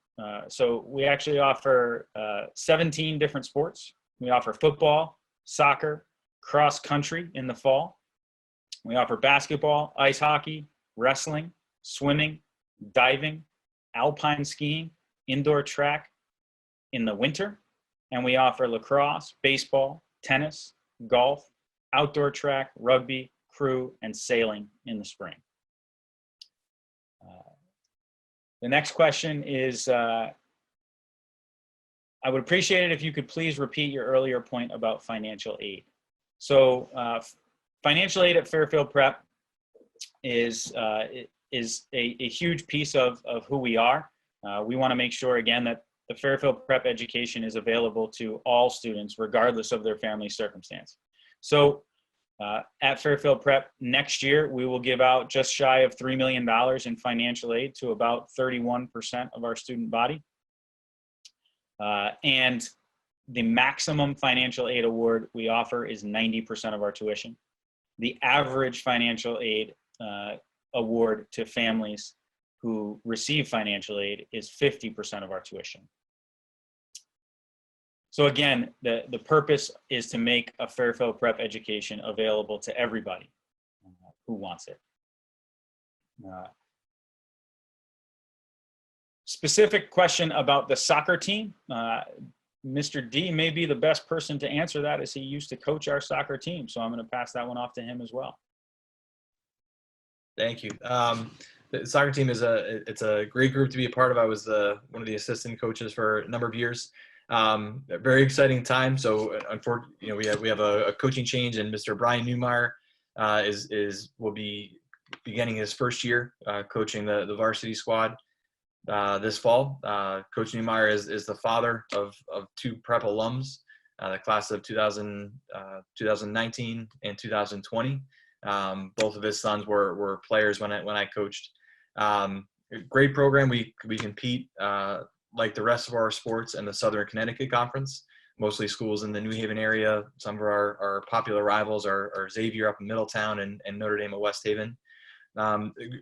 So we actually offer 17 different sports. We offer football, soccer, cross country in the fall. We offer basketball, ice hockey, wrestling, swimming, diving, alpine skiing, indoor track in the winter. And we offer lacrosse, baseball, tennis, golf, outdoor track, rugby, crew, and sailing in the spring. The next question is, I would appreciate it if you could please repeat your earlier point about financial aid. So financial aid at Fairfield Prep is a huge piece of who we are. We want to make sure, again, that the Fairfield Prep education is available to all students, regardless of their family circumstance. So at Fairfield Prep next year, we will give out just shy of $3 million in financial aid to about 31% of our student body. And the maximum financial aid award we offer is 90% of our tuition. The average financial aid award to families who receive financial aid is 50% of our tuition. So again, the purpose is to make a Fairfield Prep education available to everybody who wants it. Specific question about the soccer team. Mr. D may be the best person to answer that, as he used to coach our soccer team. So I'm going to pass that one off to him as well. Thank you. The soccer team it's a great group to be a part of. I was one of the assistant coaches for a number of years. A very exciting time. So unfortunately, we have a coaching change, and Mr. Brian Newmeyer will be beginning his first year coaching the varsity squad this fall. Coach Newmeyer is the father of two prep alums, the class of 2019 and 2020. Both of his sons were players when I coached. Great program. We compete like the rest of our sports in the Southern Connecticut Conference. Mostly schools in the New Haven area. Some of our popular rivals are Xavier up in Middletown and Notre Dame at West Haven.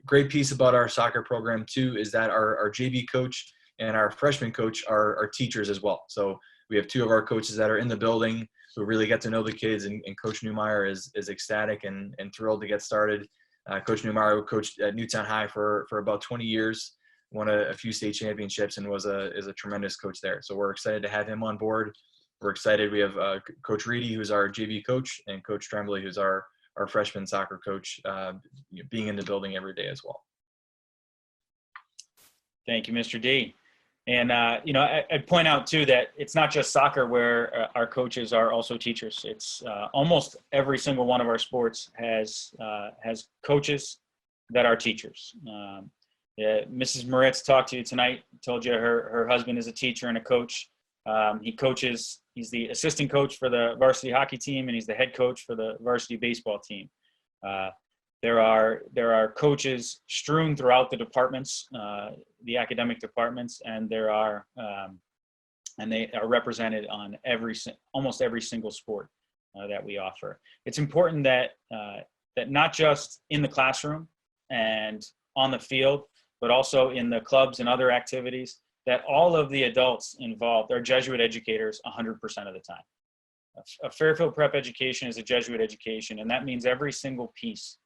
Great piece about our soccer program too is that our JV coach and our freshman coach are teachers as well. So we have two of our coaches that are in the building who really get to know the kids, and Coach Newmeyer is ecstatic and thrilled to get started. Coach Newmeyer coached at Newtown High for about 20 years, won a few state championships, and is a tremendous coach there. So we're excited to have him on board. We're excited. We have Coach Reedy, who's our JV coach, and Coach Tremblay, who's our freshman soccer coach, being in the building every day as well. Thank you, Mr. D. And, I'd point out too that it's not just soccer where our coaches are also teachers. It's almost every single one of our sports has coaches that are teachers. Mrs. Mauritz talked to you tonight, told you her husband is a teacher and a coach. He's the assistant coach for the varsity hockey team, and he's the head coach for the varsity baseball team. There are coaches strewn throughout the departments, the academic departments, and they are represented on almost every single sport that we offer. It's important that not just in the classroom and on the field, but also in the clubs and other activities, that all of the adults involved are Jesuit educators 100% of the time. A Fairfield Prep education is a Jesuit education, and that means every single piece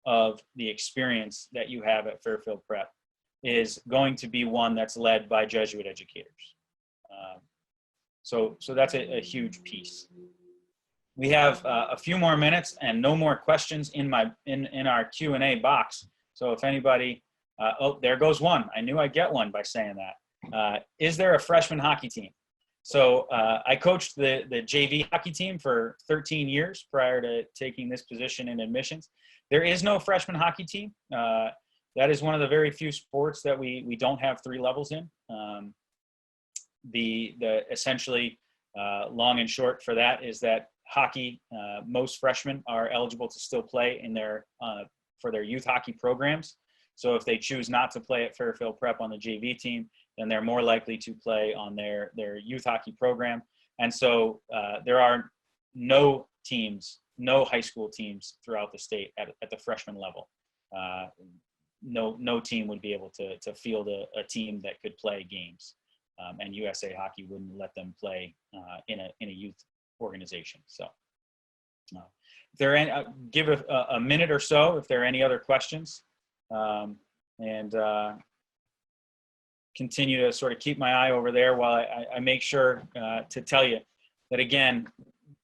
of the experience that you have at Fairfield Prep is going to be one that's led by Jesuit educators. So that's a huge piece. We have a few more minutes and no more questions in our Q&A box. So if anybody, oh, there goes one. I knew I'd get one by saying that. Is there a freshman hockey team? So I coached the JV hockey team for 13 years prior to taking this position in admissions. There is no freshman hockey team. That is one of the very few sports that we don't have 3 levels in. The essentially long and short for that is that hockey, most freshmen are eligible to still play in for their youth hockey programs. So if they choose not to play at Fairfield Prep on the JV team, then they're more likely to play on their youth hockey program. And so there are no teams, no high school teams throughout the state at the freshman level. No team would be able to field a team that could play games. And USA Hockey wouldn't let them play in a youth organization. So if there are give a minute or so if there are any other questions, and continue to sort of keep my eye over there while I make sure to tell you that, again,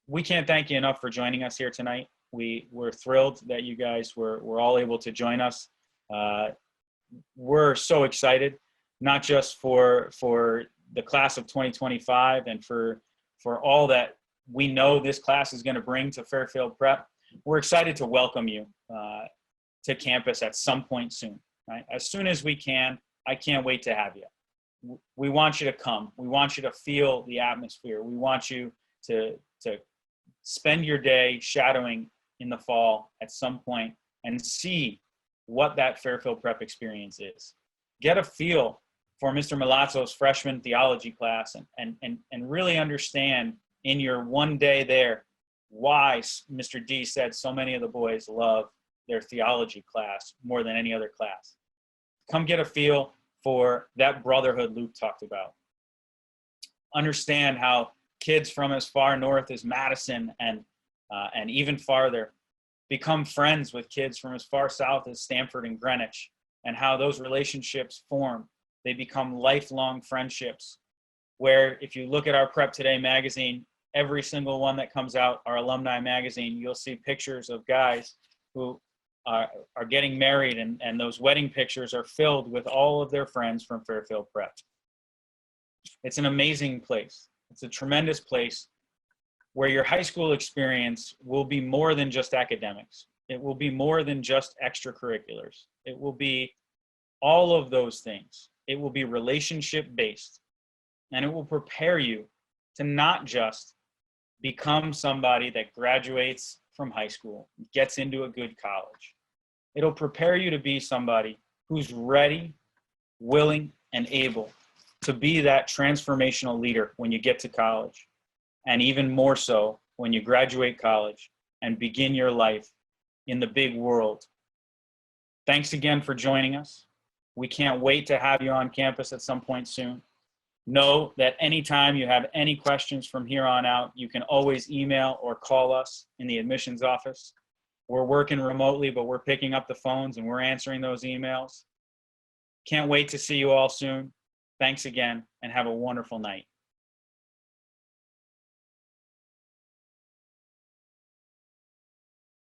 we can't thank you enough for joining us here tonight. We're thrilled that you guys were all able to join us. We're so excited, not just for the class of 2025 and for all that we know this class is going to bring to Fairfield Prep. We're excited to welcome you to campus at some point soon, right? As soon as we can. I can't wait to have you. We want you to come. We want you to feel the atmosphere. We want you to spend your day shadowing in the fall at some point and see what that Fairfield Prep experience is. Get a feel for Mr. Milazzo's freshman theology class and really understand in your one day there why Mr. D said so many of the boys love their theology class more than any other class. Come get a feel for that brotherhood Luke talked about. Understand how kids from as far north as Madison and even farther become friends with kids from as far south as Stamford and Greenwich, and how those relationships form. They become lifelong friendships, where if you look at our Prep Today magazine, every single one that comes out, our alumni magazine, you'll see pictures of guys who are getting married, and those wedding pictures are filled with all of their friends from Fairfield Prep. It's an amazing place. It's a tremendous place where your high school experience will be more than just academics. It will be more than just extracurriculars. It will be all of those things. It will be relationship based, and it will prepare you to not just become somebody that graduates from high school, gets into a good college. It'll prepare you to be somebody who's ready, willing, and able to be that transformational leader when you get to college, and even more so when you graduate college and begin your life in the big world. Thanks again for joining us. We can't wait to have you on campus at some point soon. Know that anytime you have any questions from here on out, you can always email or call us in the admissions office. We're working remotely, but we're picking up the phones and we're answering those emails. Can't wait to see you all soon. Thanks again, and have a wonderful night.